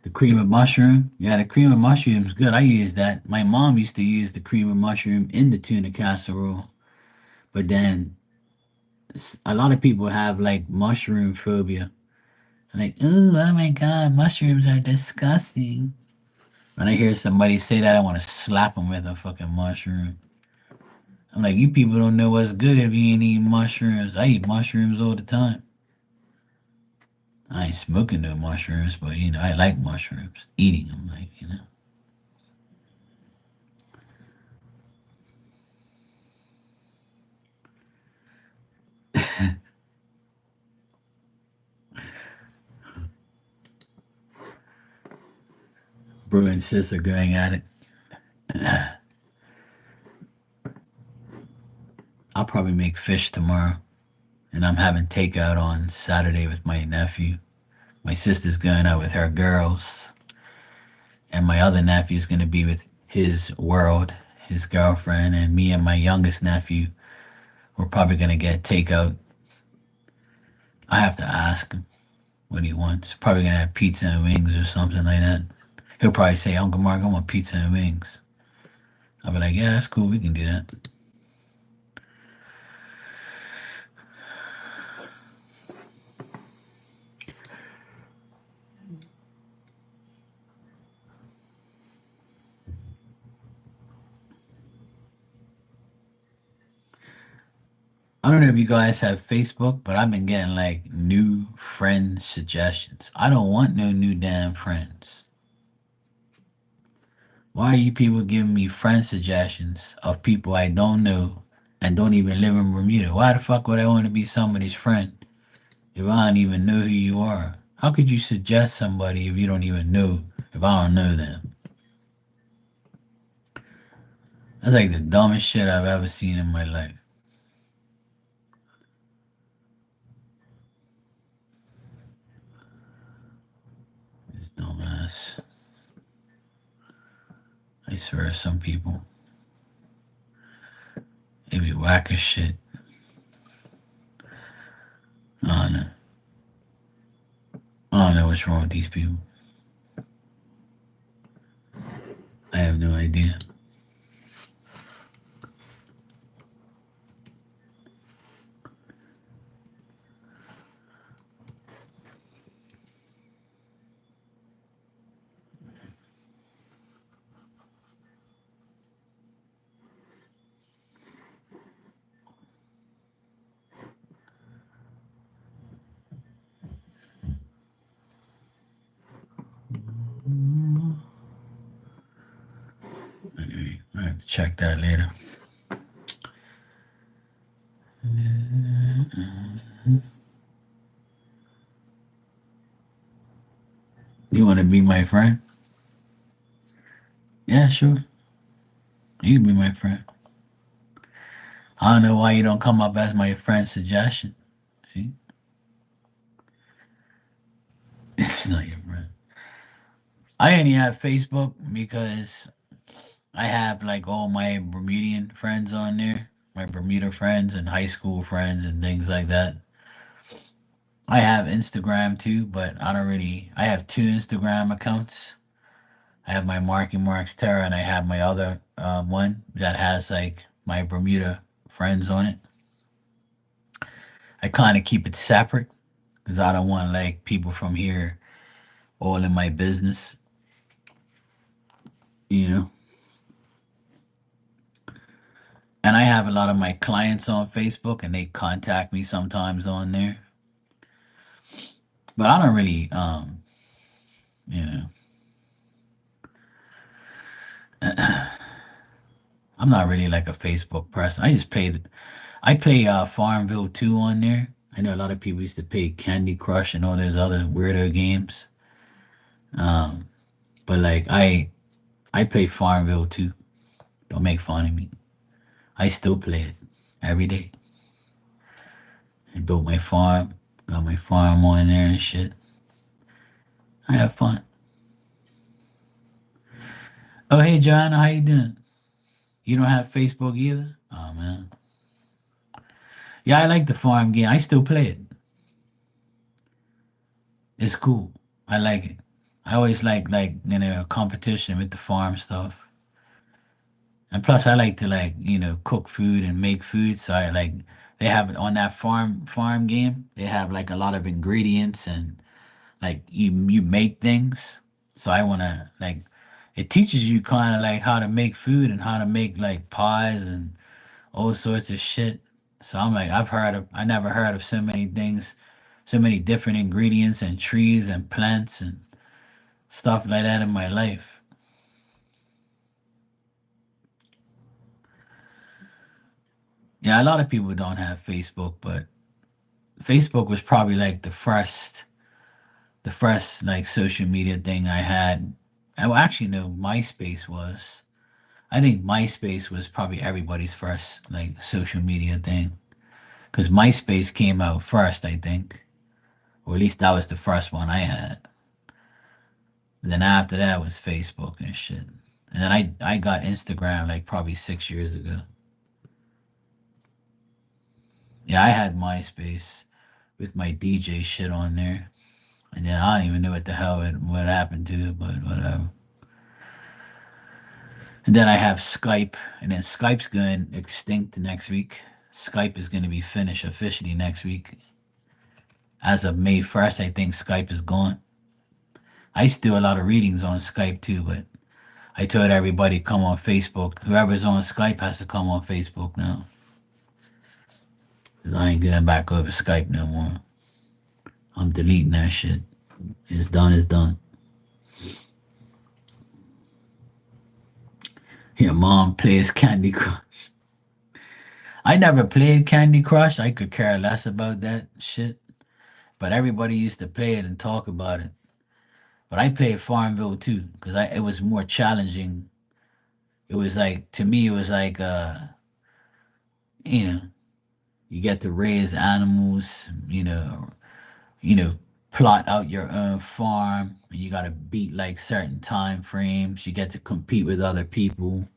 The cream of mushroom. Yeah, the cream of mushroom is good. I use that. My mom used to use the cream of mushroom in the tuna casserole. But then a lot of people have like mushroom phobia. Like, oh my God, mushrooms are disgusting. When I hear somebody say that, I want to slap them with a fucking mushroom. I'm like, you people don't know what's good if you ain't eating mushrooms. I eat mushrooms all the time. I ain't smoking no mushrooms, but I like mushrooms. Eating them, like. Bro and sis are going at it. I'll probably make fish tomorrow, and I'm having takeout on Saturday with my nephew. My sister's going out with her girls, and my other nephew's going to be with his world, his girlfriend, and me and my youngest nephew. We're probably going to get takeout. I have to ask him what he wants. Probably going to have pizza and wings or something like that. He'll probably say, Uncle Mark, I want pizza and wings. I'll be like, yeah, that's cool. We can do that. I don't know if you guys have Facebook, but I've been getting like new friend suggestions. I don't want no new damn friends. Why are you people giving me friend suggestions of people I don't know and don't even live in Bermuda? Why the fuck would I want to be somebody's friend if I don't even know who you are? How could you suggest somebody if you don't even know if I don't know them? That's like the dumbest shit I've ever seen in my life. This dumbass. I swear, some people, they be whack as shit. I don't know. I don't know what's wrong with these people. I have no idea. Anyway, I have to check that later. You want to be my friend? Yeah, sure. You can be my friend. I don't know why you don't come up as my friend suggestion. See? It's not your friend. I only have Facebook because I have like all my Bermudian friends on there, my Bermuda friends and high school friends and things like that. I have Instagram too, but I don't really. I have two Instagram accounts. I have my Marky Marks Terra and I have my other one that has like my Bermuda friends on it. I kind of keep it separate because I don't want like people from here all in my business, you know. And I have a lot of my clients on Facebook, and they contact me sometimes on there. But I don't really, you know, I'm not really like a Facebook person. I play Farmville 2 on there. I know a lot of people used to play Candy Crush and all those other weirdo games. Um, but like I play Farmville 2. Don't make fun of me. I still play it every day. I built my farm, got my farm on there and shit. I have fun. Oh hey Joanna, how you doing? You don't have Facebook either? Oh man. Yeah, I like the farm game. I still play it. It's cool. I like it. I always like competition with the farm stuff. And plus I like to cook food and make food. So I like they have on that farm game, they have like a lot of ingredients and like you make things. So I wanna like it teaches you kinda like how to make food and how to make like pies and all sorts of shit. So I'm like, I never heard of so many things, so many different ingredients and trees and plants and stuff like that in my life. Yeah, a lot of people don't have Facebook, but Facebook was probably like the first like social media thing I had. I well, actually no, MySpace was. I think MySpace was probably everybody's first like social media thing because MySpace came out first, I think, or at least that was the first one I had. Then after that was Facebook and shit. And then I got Instagram like probably 6 years ago. Yeah, I had MySpace with my DJ shit on there. And then I don't even know what happened to it, but whatever. And then I have Skype, and then Skype's going extinct next week. Skype is going to be finished officially next week. As of May 1st, I think Skype is gone. I used to do a lot of readings on Skype too, but I told everybody come on Facebook. Whoever's on Skype has to come on Facebook now. Cause I ain't getting back over Skype no more. I'm deleting that shit. It's done, it's done. Your mom plays Candy Crush. I never played Candy Crush. I could care less about that shit. But everybody used to play it and talk about it. But I played Farmville too, because I it was more challenging. It was like to me it was like you know, you get to raise animals, you know, plot out your own farm, and you got to beat like certain time frames. You get to compete with other people.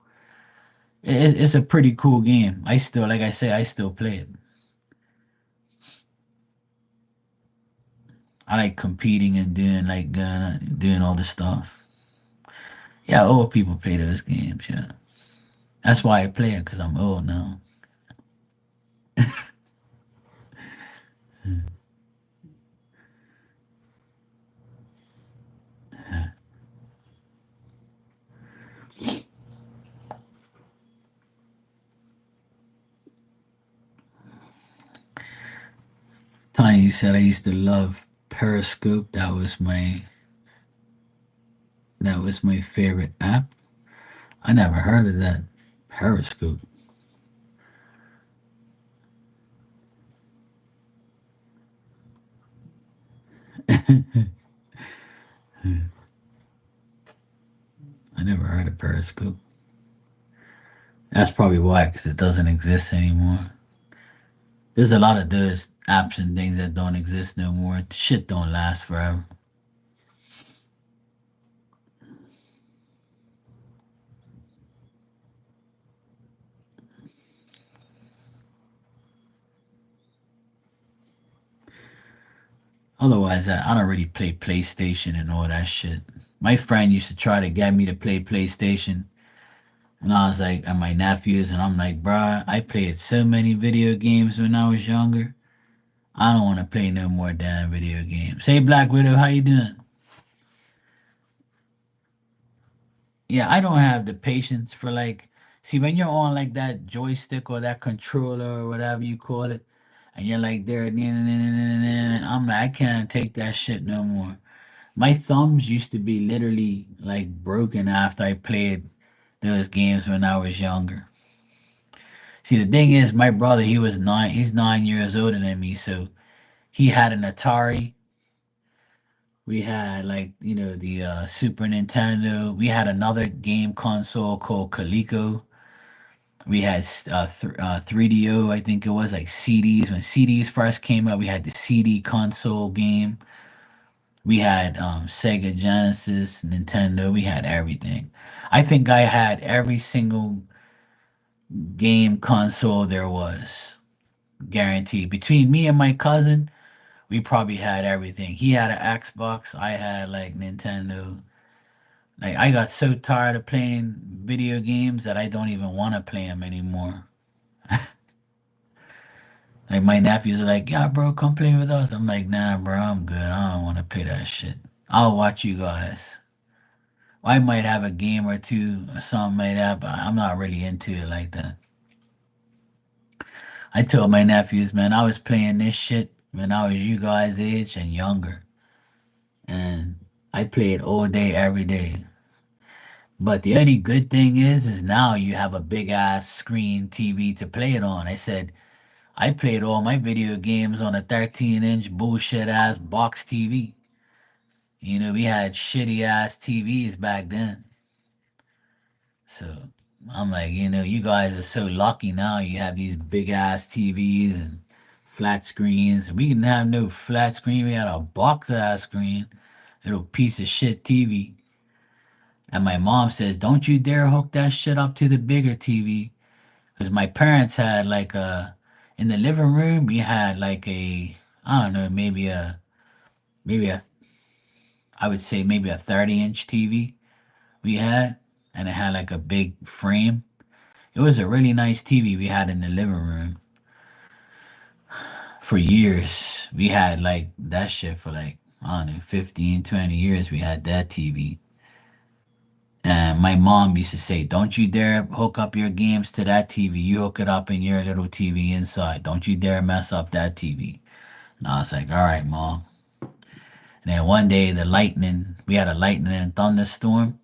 It's a pretty cool game. I still, like I say, I still play it. I like competing and doing doing all this stuff. Yeah, old people play those games. Yeah, that's why I play it because I'm old now. Tiny said I used to love Periscope. That was my favorite app. I never heard of that. Periscope. I never heard of Periscope. That's probably why, because it doesn't exist anymore. There's a lot of those apps and things that don't exist no more. Shit don't last forever. Otherwise, I don't really play PlayStation and all that shit. My friend used to try to get me to play PlayStation, And I was like, and my nephews, and I'm like, bruh, I played so many video games when I was younger. I don't want to play no more damn video games. Hey, Black Widow, how you doing? Yeah, I don't have the patience for like, see, when you're on like that joystick or that controller or whatever you call it, and you're like there, I'm like, I can't take that shit no more. My thumbs used to be literally like broken after I played those games when I was younger. See, the thing is, my brother, he's 9 years older than me, so he had an Atari. We had like, the Super Nintendo. We had another game console called Coleco. We had 3DO, I think it was, like CDs. When CDs first came out, we had the CD console game. We had Sega Genesis, Nintendo. We had everything. I think I had every single game console there was, guaranteed. Between me and my cousin, we probably had everything. He had an Xbox. I had like Nintendo. Like I got so tired of playing video games that I don't even want to play them anymore. Like my nephews are like, "Yeah, bro, come play with us." I'm like, "Nah, bro, I'm good. I don't want to play that shit. I'll watch you guys." I might have a game or two or something like that, but I'm not really into it like that. I told my nephews, man, I was playing this shit when I was you guys' age and younger, and I play it all day, every day. But the only good thing is now you have a big ass screen TV to play it on. I said I played all my video games on a 13-inch bullshit ass box TV. We had shitty ass TVs back then. So I'm like, you guys are so lucky now. You have these big ass TVs and flat screens. We didn't have no flat screen. We had a box ass screen, little piece of shit TV. And my mom says, "Don't you dare hook that shit up to the bigger TV." Because my parents had like in the living room, we had like I don't know, maybe a, I would say maybe a 30-inch TV we had. And it had like a big frame. It was a really nice TV we had in the living room for years. We had like that shit for like, I don't know, 15, 20 years. We had that TV. And my mom used to say, "Don't you dare hook up your games to that TV. You hook it up in your little TV inside. Don't you dare mess up that TV." And I was like, "All right, mom." And then one day, we had a lightning and thunderstorm,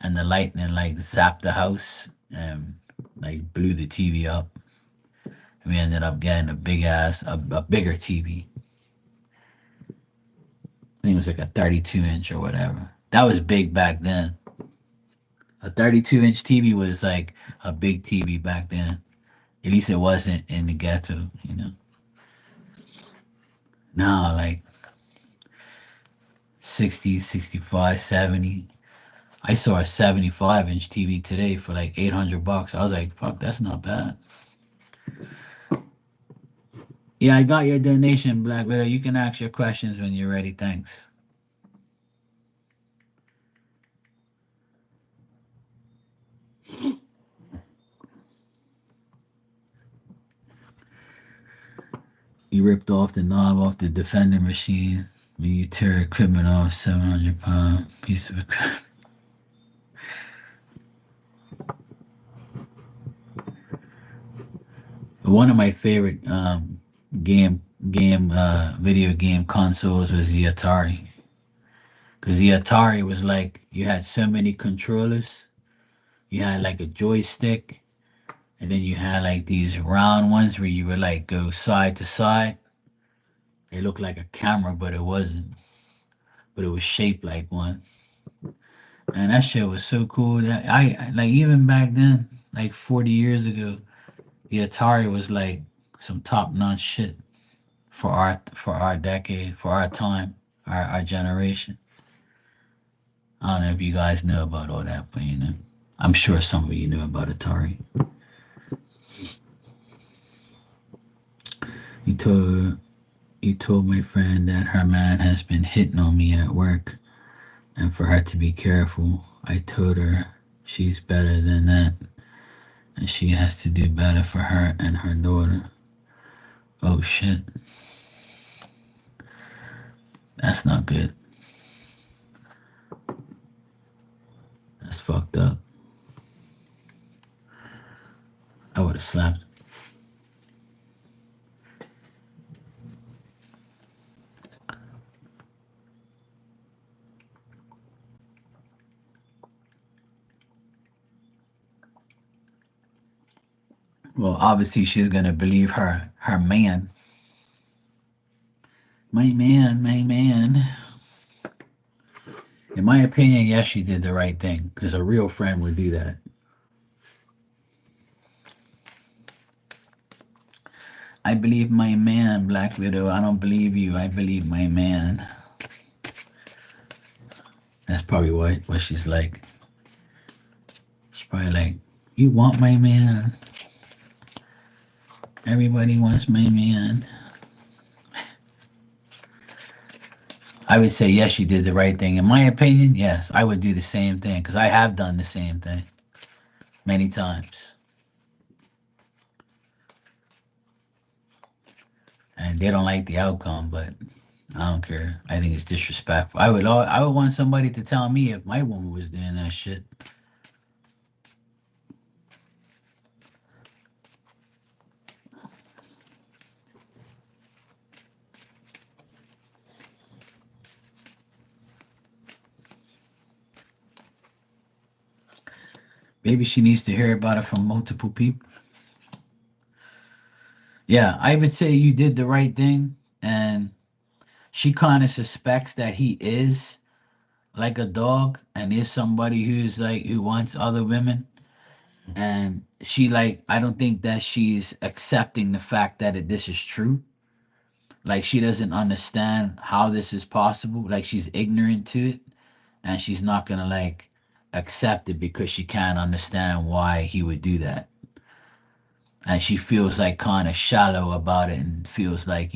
and the lightning like zapped the house and like blew the TV up. And we ended up getting a bigger TV. I think it was like a 32-inch or whatever. That was big back then. A 32-inch TV was like a big TV back then. At least it wasn't in the ghetto. Now, like 60, 65, 70. I saw a 75-inch TV today for like $800. I was like, fuck, that's not bad. Yeah, I got your donation, Black Widow. You can ask your questions when you're ready. Thanks. You ripped off the knob off the Defender machine when you tear equipment off 700-pound piece of equipment. One of my favorite game video game consoles was the Atari. Because the Atari was like you had so many controllers. You had like a joystick, and then you had like these round ones where you would like go side to side. It looked like a camera, but it wasn't. But it was shaped like one. And that shit was so cool that like even back then, like 40 years ago, the Atari was like some top notch shit for our decade, for our time, our generation. I don't know if you guys know about all that, but I'm sure some of you know about Atari. You told you told my friend that her man has been hitting on me at work, and for her to be careful. I told her she's better than that. and she has to do better for her and her daughter. Oh shit, that's not good. That's fucked up. I would have slapped. Well, obviously she's gonna believe her man. My man, my man. In my opinion, yes, she did the right thing because a real friend would do that. I believe my man, Black Widow. I don't believe you. I believe my man. That's probably what she's like. She's probably like, you want my man. Everybody wants my man. I would say yes, she did the right thing. In my opinion, yes, I would do the same thing because I have done the same thing many times. And they don't like the outcome, but I don't care. I think it's disrespectful. I would want somebody to tell me if my woman was doing that shit. Maybe she needs to hear about it from multiple people. Yeah, I would say you did the right thing, and she kind of suspects that he is like a dog and is somebody who's like who wants other women, and she like I don't think that she's accepting the fact that this is true. Like she doesn't understand how this is possible. Like she's ignorant to it, and she's not gonna like accept it because she can't understand why he would do that. And she feels like kind of shallow about it and feels like,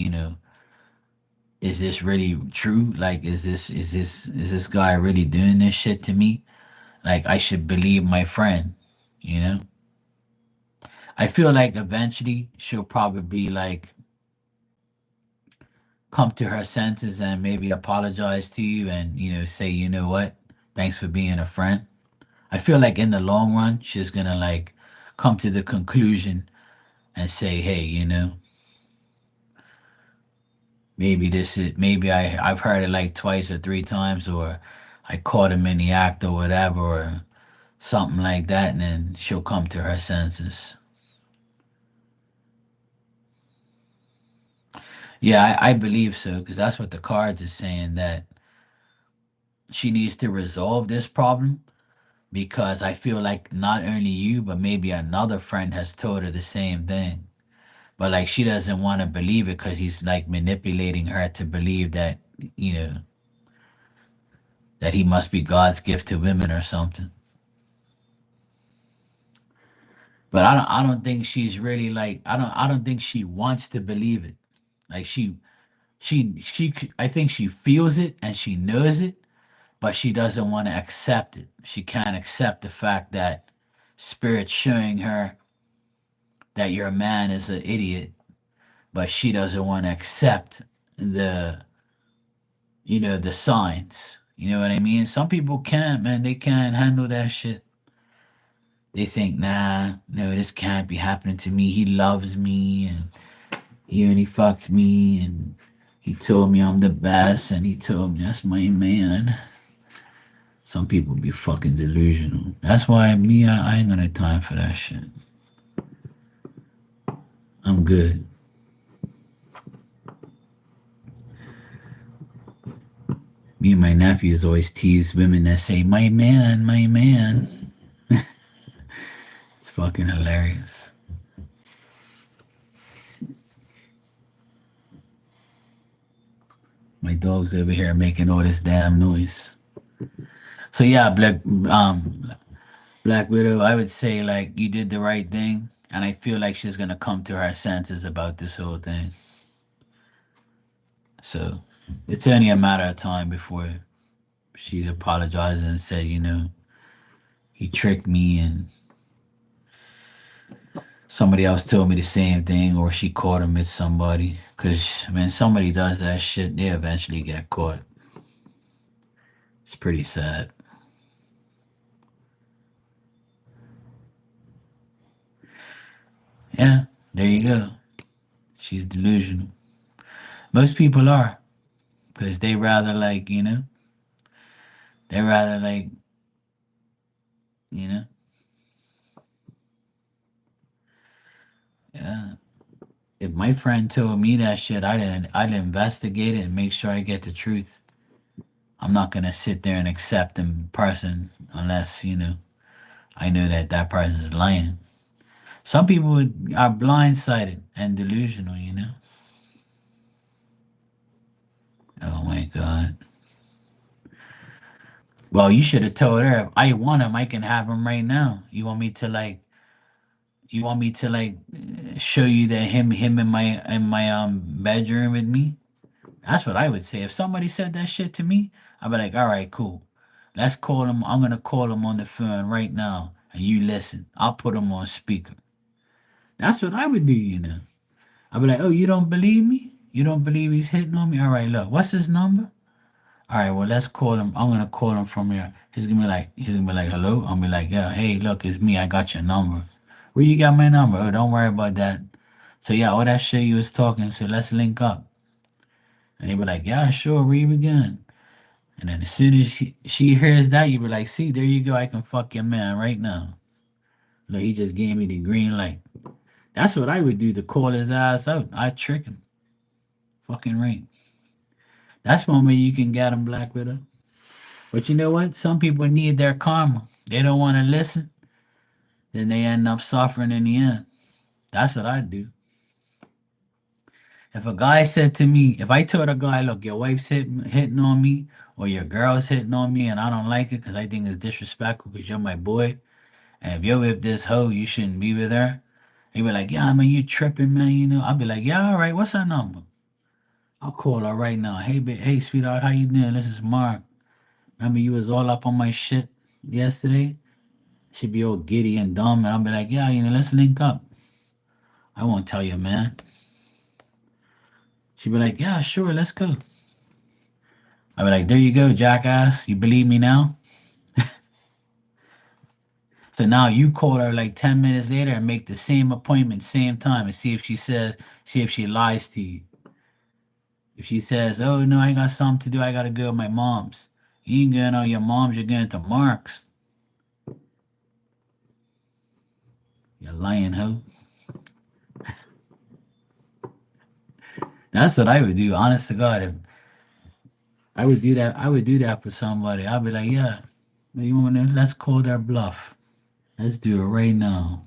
is this really true? Like is this guy really doing this shit to me? Like I should believe my friend, you know? I feel like eventually she'll probably like come to her senses and maybe apologize to you and, say, you know what? Thanks for being a friend. I feel like in the long run, she's gonna like come to the conclusion and say, hey, maybe I've heard it like twice or three times, or I caught him in the act or whatever, or something like that, and then she'll come to her senses. Yeah, I believe so, because that's what the cards is saying, that she needs to resolve this problem because I feel like not only you, but maybe another friend has told her the same thing. But like she doesn't want to believe it because he's like manipulating her to believe that, you know, that he must be God's gift to women or something. But I don't think she's really like I don't think she wants to believe it. Like I think she feels it and she knows it, but she doesn't want to accept it. She can't accept the fact that spirit's showing her that your man is an idiot, but she doesn't want to accept the the signs. You know what I mean? Some people can't, man. They can't handle that shit. They think, nah, no, this can't be happening to me. He loves me, and he only fucks me, and he told me I'm the best, and he told me that's my man. Some people be fucking delusional. That's why me, I ain't gonna have time for that shit. I'm good. Me and my nephews always tease women that say, my man, my man. It's fucking hilarious. My dog's over here making all this damn noise. So yeah, Black Widow, I would say like you did the right thing, and I feel like she's gonna come to her senses about this whole thing. So it's only a matter of time before she's apologizing and said, he tricked me, and Somebody else told me the same thing, or she caught him with somebody. Cause when somebody does that shit, they eventually get caught. It's pretty sad. Yeah, there you go. She's delusional. Most people are, cause they rather like they rather like you know yeah. If my friend told me that shit, I'd investigate it and make sure I get the truth. I'm not gonna sit there and accept the person unless I know that that person is lying. Some people are blindsided and delusional. Oh my god. Well, you should have told her if I want him, I can have him right now. You want me to show you that him in my bedroom with me? That's what I would say. If somebody said that shit to me, I'd be like, all right, cool. Let's call him. I'm gonna call him on the phone right now, and you listen. I'll put him on speaker. That's what I would do. I'd be like, oh, you don't believe me? You don't believe he's hitting on me? All right, look, what's his number? All right, well, let's call him. I'm gonna call him from here. He's gonna be like, hello. I'll be like, yeah, hey, look, it's me. I got your number. Where you got my number? Oh, don't worry about that. So yeah, all that shit you was talking. So let's link up. And he be like, yeah, sure. Where you begin? And then as soon as she hears that, you be like, see, there you go. I can fuck your man right now. Look, he just gave me the green light. That's what I would do to call his ass out. I'd trick him. Fucking right. That's one way you can get him, Black Widow. But you know what? Some people need their karma. They don't want to listen. Then they end up suffering in the end. That's what I do. If a guy said to me, if I told a guy, look, your wife's hitting on me or your girl's hitting on me and I don't like it because I think it's disrespectful because you're my boy. And if you're with this hoe, you shouldn't be with her. He be like, yeah, man, you tripping, man. I'll be like, yeah, all right, what's her number? I'll call her right now. Hey, hey, sweetheart, how you doing? This is Mark. Remember you was all up on my shit yesterday? She be all giddy and dumb, and I'll be like, yeah, let's link up. I won't tell you, man. She be like, yeah, sure, let's go. I'll be like, there you go, jackass. You believe me now? So now you call her like 10 minutes later and make the same appointment, same time, and see if she lies to you. If she says, oh no, I got something to do, I gotta go to my mom's. You ain't going to your mom's, you're going to Mark's. You lying hoe. That's what I would do, honest to God. If I would do that, I would do that for somebody. I'd be like, yeah, you want to, let's call their bluff. Let's do it right now.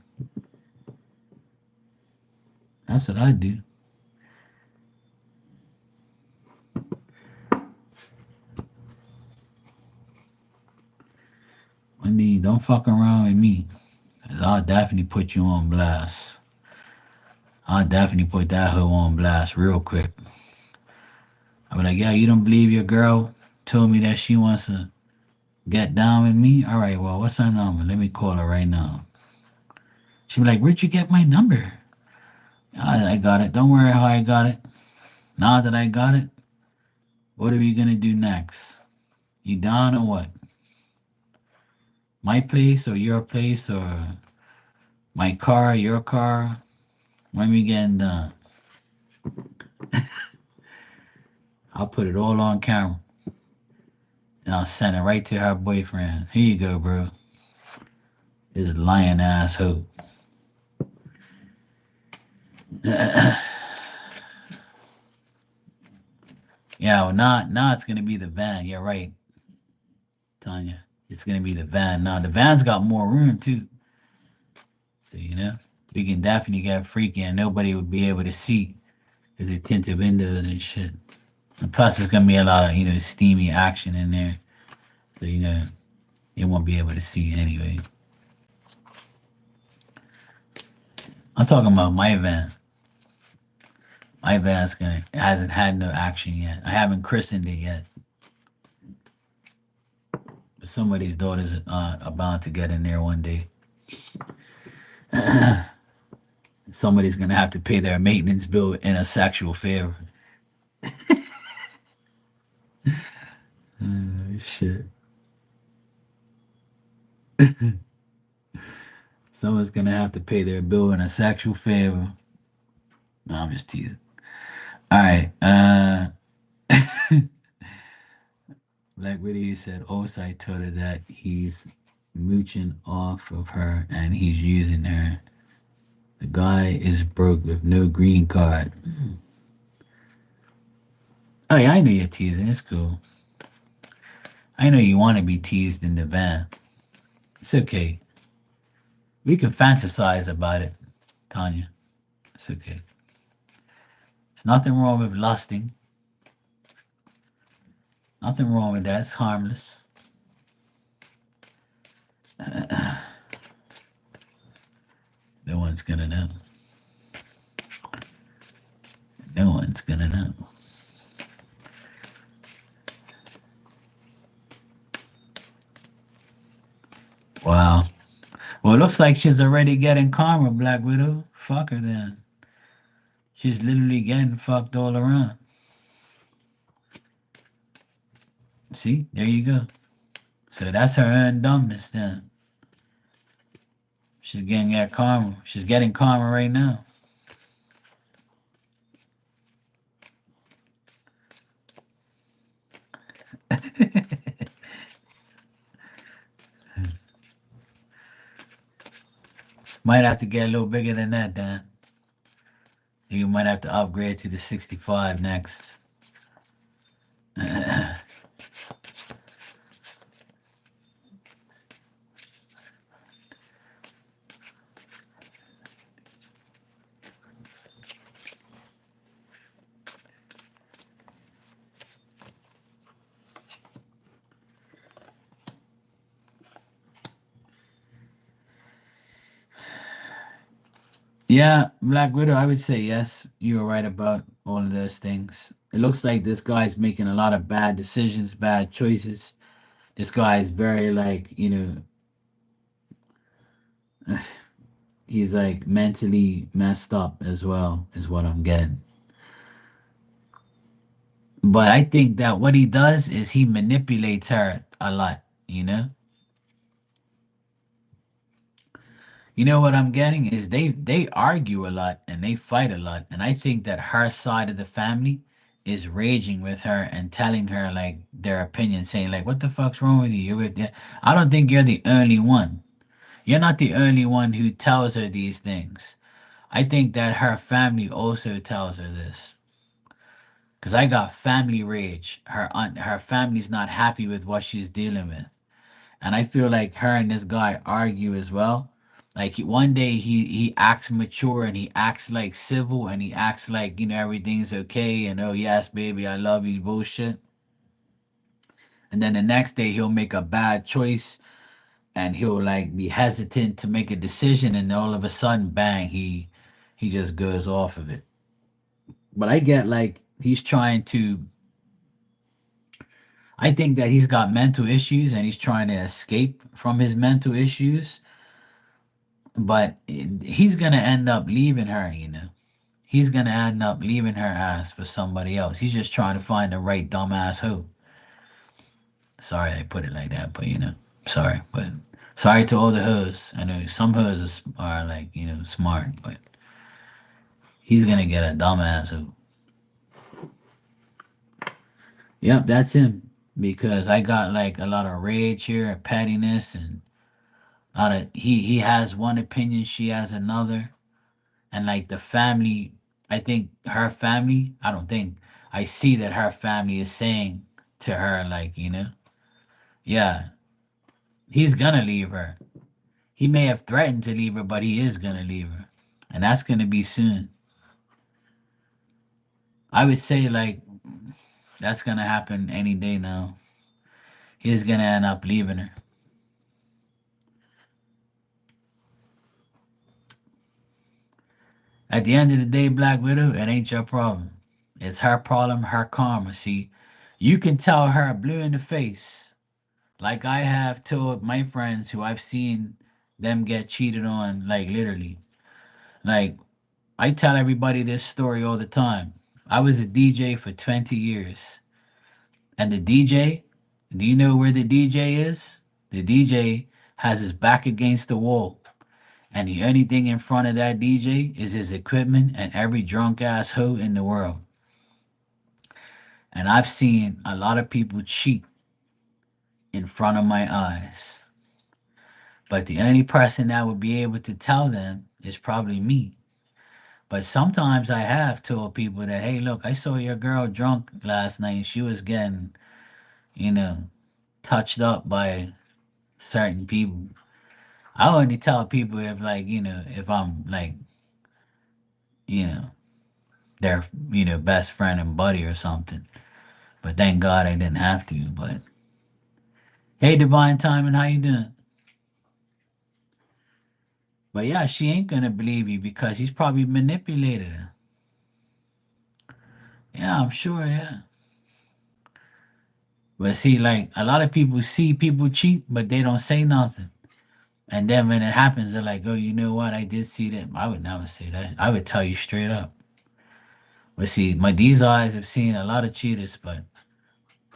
That's what I do. I mean, don't fuck around with me. Cause I'll definitely put you on blast. I'll definitely put that hoe on blast real quick. I'll be like, yeah, you don't believe your girl told me that she wants to get down with me? All right, well, what's her number? Let me call her right now. She'll be like, where'd you get my number? I got it. Don't worry how I got it. Now that I got it, what are we gonna do next? You down or what? My place or your place or my car, your car? When we getting done? I'll put it all on camera. And I'll send it right to her boyfriend. Here you go, bro. This lying ass hoe. Yeah, well, now it's gonna be the van. You're right, Tanya. It's gonna be the van. Now the van's got more room too. So we can definitely get freaky and nobody would be able to see because it tinted windows and shit. And plus, it's gonna be a lot of steamy action in there. So they won't be able to see it anyway. I'm talking about my van. My van's it hasn't had no action yet. I haven't christened it yet. But somebody's daughters are bound to get in there one day. Somebody's gonna have to pay their maintenance bill in a sexual favor. Shit. Someone's gonna have to pay their bill in a sexual favor. No, I'm just teasing. All right. Black Widow said Osai told her that he's mooching off of her and he's using her. The guy is broke with no green card. Oh yeah, I know you're teasing. It's cool. I know you want to be teased in the van. It's okay. We can fantasize about it, Tanya. It's okay. There's nothing wrong with lusting. Nothing wrong with that. It's harmless. No one's gonna know. No one's gonna know. Wow. Well, it looks like she's already getting karma, Black Widow. Fuck her then. She's literally getting fucked all around. See, there you go. So that's her own dumbness then. She's getting that karma. She's getting karma right now. Might have to get a little bigger than that, Dan. You might have to upgrade to the 65 next. Yeah, Black Widow, I would say yes. You were right about all of those things. It looks like this guy's making a lot of bad decisions, bad choices. This guy is very like, he's like mentally messed up as well, is what I'm getting. But I think that what he does is he manipulates her a lot, you know? You know what I'm getting is they argue a lot and they fight a lot, and I think that her side of the family is raging with her and telling her like their opinion, saying like, "What the fuck's wrong with you? You're with I don't think you're the only one. You're not the only one who tells her these things. I think that her family also tells her this. Cause I got family rage. Her family's not happy with what she's dealing with. And I feel like her and this guy argue as well. Like one day he acts mature and he acts like civil and he acts like everything's okay and oh yes baby I love you bullshit. And then the next day he'll make a bad choice and he'll like be hesitant to make a decision and all of a sudden bang he just goes off of it. But I get like he's trying to. I think that he's got mental issues and he's trying to escape from his mental issues, but he's gonna end up leaving her. He's gonna end up leaving her ass for somebody else. He's just trying to find the right dumbass hoe. Sorry I put it like that, but sorry. But sorry to all the hoes. I know some hoes are like, smart, but he's gonna get a dumbass hoe. Yep, that's him. Because I got like a lot of rage here, pettiness, and a lot of he has one opinion, she has another. And like the family, I think her family, I don't think, I see that her family is saying to her like, yeah, he's gonna leave her. He may have threatened to leave her, but he is gonna leave her, and that's gonna be soon. I would say like that's gonna happen any day now. He's gonna end up leaving her. At the end of the day, Black Widow, it ain't your problem. It's her problem, her karma. See, you can tell her blue in the face. Like I have told my friends who I've seen them get cheated on, like literally. Like I tell everybody this story all the time. I was a DJ for 20 years. And the DJ, do you know where the DJ is? The DJ has his back against the wall. And the only thing in front of that DJ is his equipment and every drunk ass hoe in the world. And I've seen a lot of people cheat in front of my eyes. But the only person that would be able to tell them is probably me. But sometimes I have told people that, hey, look, I saw your girl drunk last night and she was getting, you know, touched up by certain people. I only tell people if, like, if I'm like, you know, their, best friend and buddy or something. But thank God I didn't have to. But hey, Divine Timing, how you doing? But yeah, she ain't gonna believe you because he's probably manipulated her. Yeah, I'm sure. Yeah. But see, like a lot of people see people cheat, but they don't say nothing. And then when it happens, they're like, "Oh, you know what? I did see that." I would never say that. I would tell you straight up. But see, my these eyes have seen a lot of cheaters. But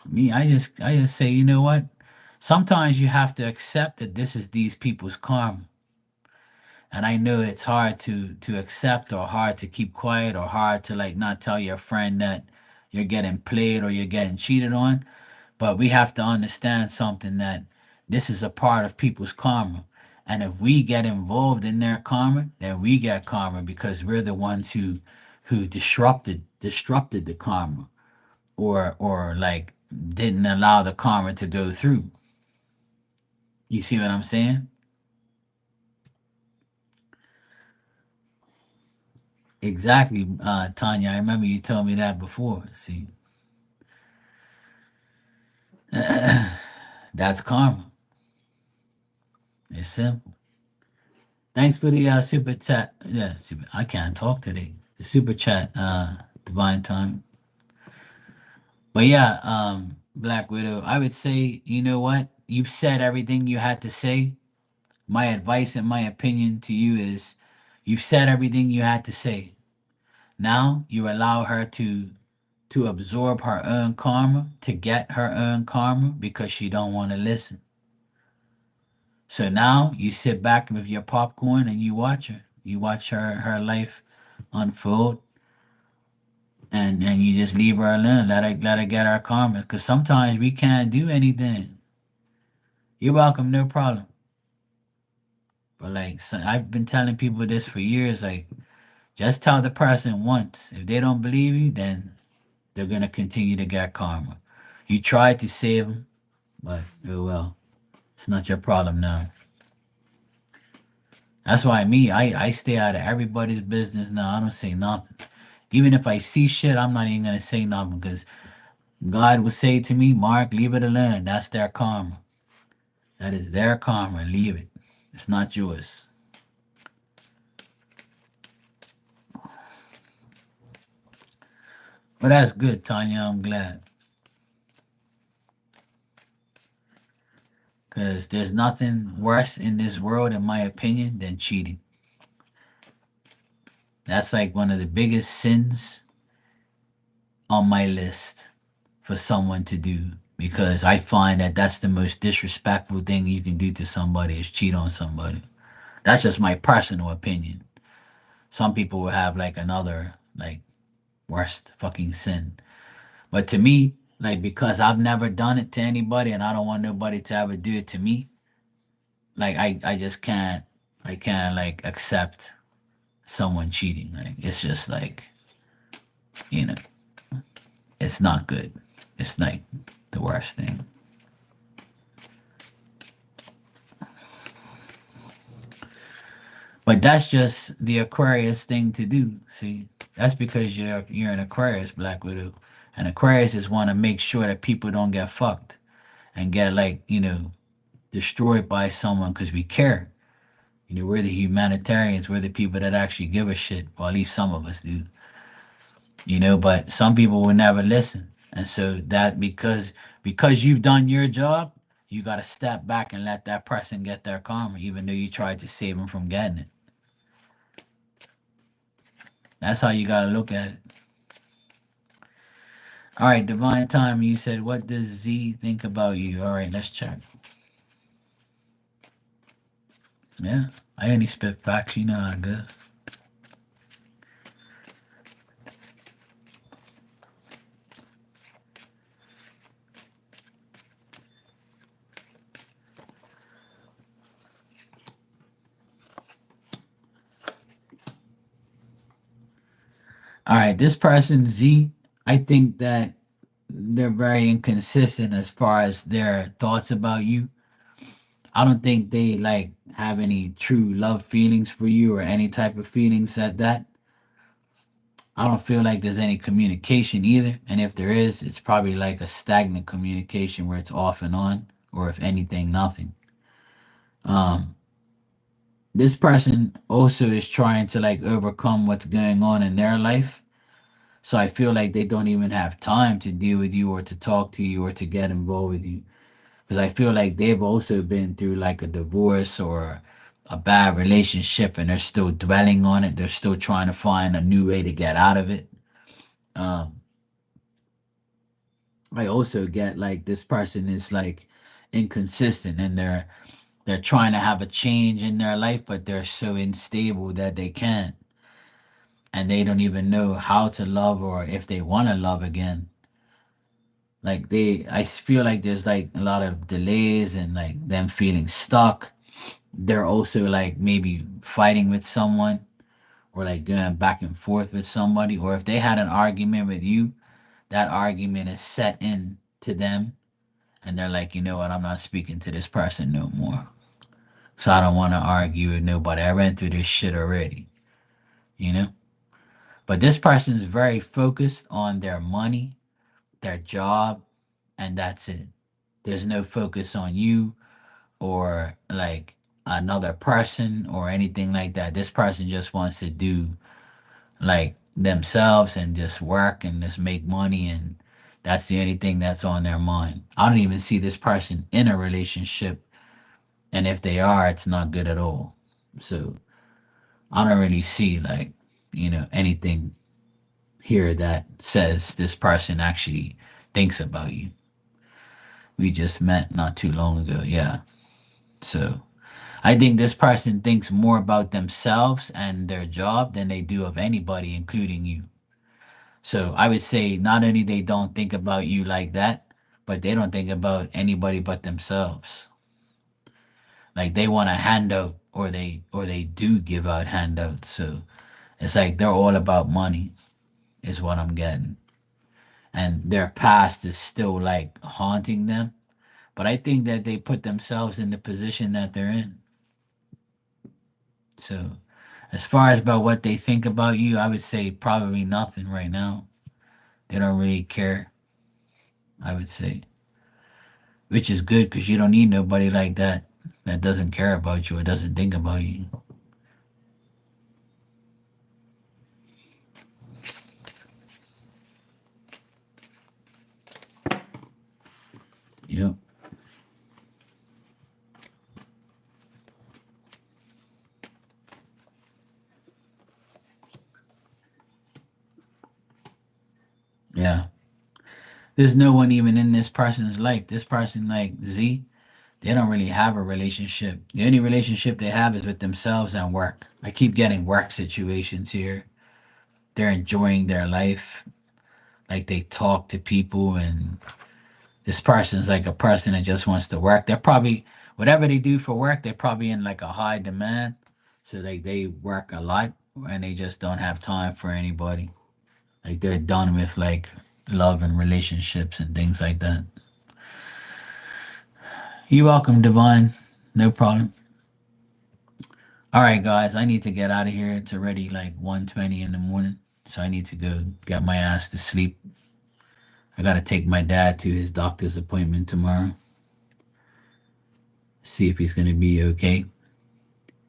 me, I just say, you know what? Sometimes you have to accept that this is these people's karma. And I know it's hard to accept or hard to keep quiet or hard to like not tell your friend that you're getting played or you're getting cheated on. But we have to understand something that this is a part of people's karma. And if we get involved in their karma, then we get karma because we're the ones who disrupted the karma or like didn't allow the karma to go through. You see what I'm saying? Exactly, Tanya. I remember you told me that before. See, that's karma. It's simple. Thanks for the super chat. Yeah, I can't talk today. The super chat, Divine Time. But yeah, Black Widow, I would say, you know what? You've said everything you had to say. My advice and my opinion to you is you've said everything you had to say. Now you allow her to absorb her own karma, to get her own karma because she don't want to listen. So now you sit back with your popcorn and you watch her. You watch her life unfold, and you just leave her alone. Let her get her karma. Cause sometimes we can't do anything. You're welcome, no problem. But like so I've been telling people this for years. Like just tell the person once. If they don't believe you, then they're gonna continue to get karma. You tried to save them, but oh well. It's not your problem now. That's why I stay out of everybody's business now. I don't say nothing. Even if I see shit, I'm not even gonna say nothing because God would say to me, Mark, leave it alone. That's their karma. That is their karma. Leave it. It's not yours. But that's good, Tanya. I'm glad. Because there's nothing worse in this world, in my opinion, than cheating. That's like one of the biggest sins on my list for someone to do. Because I find that that's the most disrespectful thing you can do to somebody is cheat on somebody. That's just my personal opinion. Some people will have like another, like, worst fucking sin. But to me, like because I've never done it to anybody and I don't want nobody to ever do it to me, like I just can't I can't like accept someone cheating. Like it's just like, you know, it's not good. It's like the worst thing. But that's just the Aquarius thing to do. See, that's because you're an Aquarius, Black Widow, and Aquarius just want to make sure that people don't get fucked and get like destroyed by someone because we care. We're the humanitarians. We're the people that actually give a shit. Well, at least some of us do. But some people will never listen, and so that because you've done your job, you got to step back and let that person get their karma, even though you tried to save them from getting it. That's how you gotta look at it. All right, Divine Time, you said, what does Z think about you? All right, let's check. Yeah, I only spit facts, you know how it goes. All right, this person, Z, I think that they're very inconsistent as far as their thoughts about you. I don't think they like have any true love feelings for you or any type of feelings at that. I don't feel like there's any communication either. And if there is, it's probably like a stagnant communication where it's off and on, or if anything, nothing. Um, this person also is trying to like overcome what's going on in their life. So I feel like they don't even have time to deal with you or to talk to you or to get involved with you. Because I feel like they've also been through like a divorce or a bad relationship and they're still dwelling on it. They're still trying to find a new way to get out of it. Um, I also get like this person is like inconsistent and they're trying to have a change in their life, but they're so unstable that they can't. And they don't even know how to love or if they want to love again. Like I feel like there's like a lot of delays and like them feeling stuck. They're also like maybe fighting with someone or like going back and forth with somebody. Or if they had an argument with you, that argument is set in to them and they're like, you know what, I'm not speaking to this person no more. So I don't want to argue with nobody. I ran through this shit already, you know? But this person is very focused on their money, their job, and that's it. There's no focus on you or like another person or anything like that. This person just wants to do like themselves and just work and just make money and that's the only thing that's on their mind. I don't even see this person in a relationship and if they are, it's not good at all. So I don't really see like, anything here that says this person actually thinks about you. We just met not too long ago. Yeah. So I think this person thinks more about themselves and their job than they do of anybody, including you. So I would say not only they don't think about you like that, but they don't think about anybody but themselves. Like they want a handout or they do give out handouts. So it's like they're all about money is what I'm getting. And their past is still like haunting them. But I think that they put themselves in the position that they're in. So as far as about what they think about you, I would say probably nothing right now. They don't really care, I would say. Which is good because you don't need nobody like that that doesn't care about you or doesn't think about you. Yep. Yeah. There's no one even in this person's life. This person, like Z, they don't really have a relationship. The only relationship they have is with themselves and work. I keep getting work situations here. They're enjoying their life. Like they talk to people, and this person's like a person that just wants to work. They're probably, whatever they do for work, they're probably in like a high demand. So like they work a lot and they just don't have time for anybody. Like they're done with like love and relationships and things like that. You're welcome, Divine. No problem. All right, guys, I need to get out of here. It's already like 1:20 in the morning, so I need to go get my ass to sleep. I gotta take my dad to his doctor's appointment tomorrow. See if he's gonna be okay.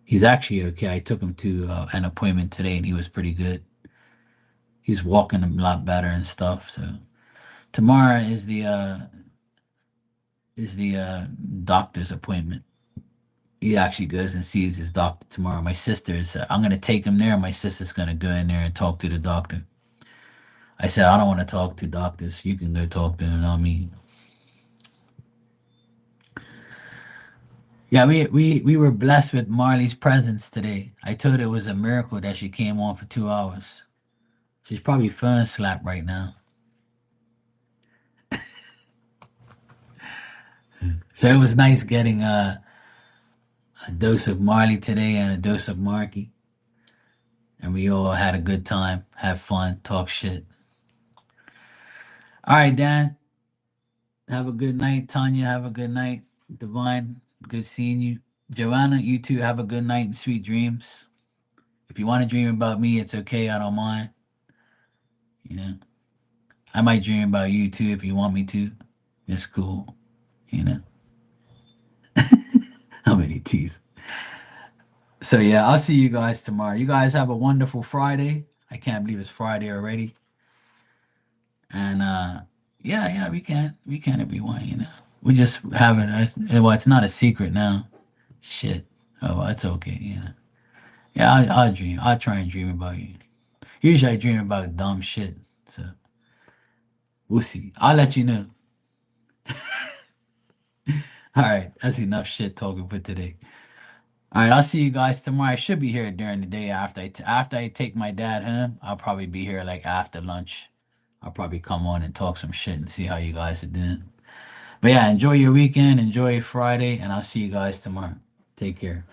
He's actually okay. I took him to an appointment today, and he was pretty good. He's walking a lot better and stuff. So tomorrow is the doctor's appointment. He actually goes and sees his doctor tomorrow. My sister is. I'm gonna take him there. My sister's gonna go in there and talk to the doctor. I said I don't want to talk to doctors. You can go talk to them, not me. Yeah, we were blessed with Marley's presence today. I told her it was a miracle that she came on for 2 hours. She's probably phone slapped right now. So it was nice getting a dose of Marley today and a dose of Marky. And we all had a good time, have fun, talk shit. All right, Dan, have a good night. Tanya, have a good night. Divine, good seeing you. Joanna, you too have a good night and sweet dreams. If you want to dream about me, it's okay. I don't mind. You know, I might dream about you too if you want me to. It's cool. You know, how many T's? So yeah, I'll see you guys tomorrow. You guys have a wonderful Friday. I can't believe it's Friday already. And yeah, we can if we want. You know, we just have it. Well, it's not a secret now. Shit. Oh, well, it's okay. You know. Yeah, I'll dream. I'll try and dream about you. Usually I dream about dumb shit. So we'll see. I'll let you know. All right, that's enough shit talking for today. All right, I'll see you guys tomorrow. I should be here during the day after I take my dad home. I'll probably be here like after lunch. I'll probably come on and talk some shit and see how you guys are doing. But yeah, enjoy your weekend, enjoy Friday, and I'll see you guys tomorrow. Take care.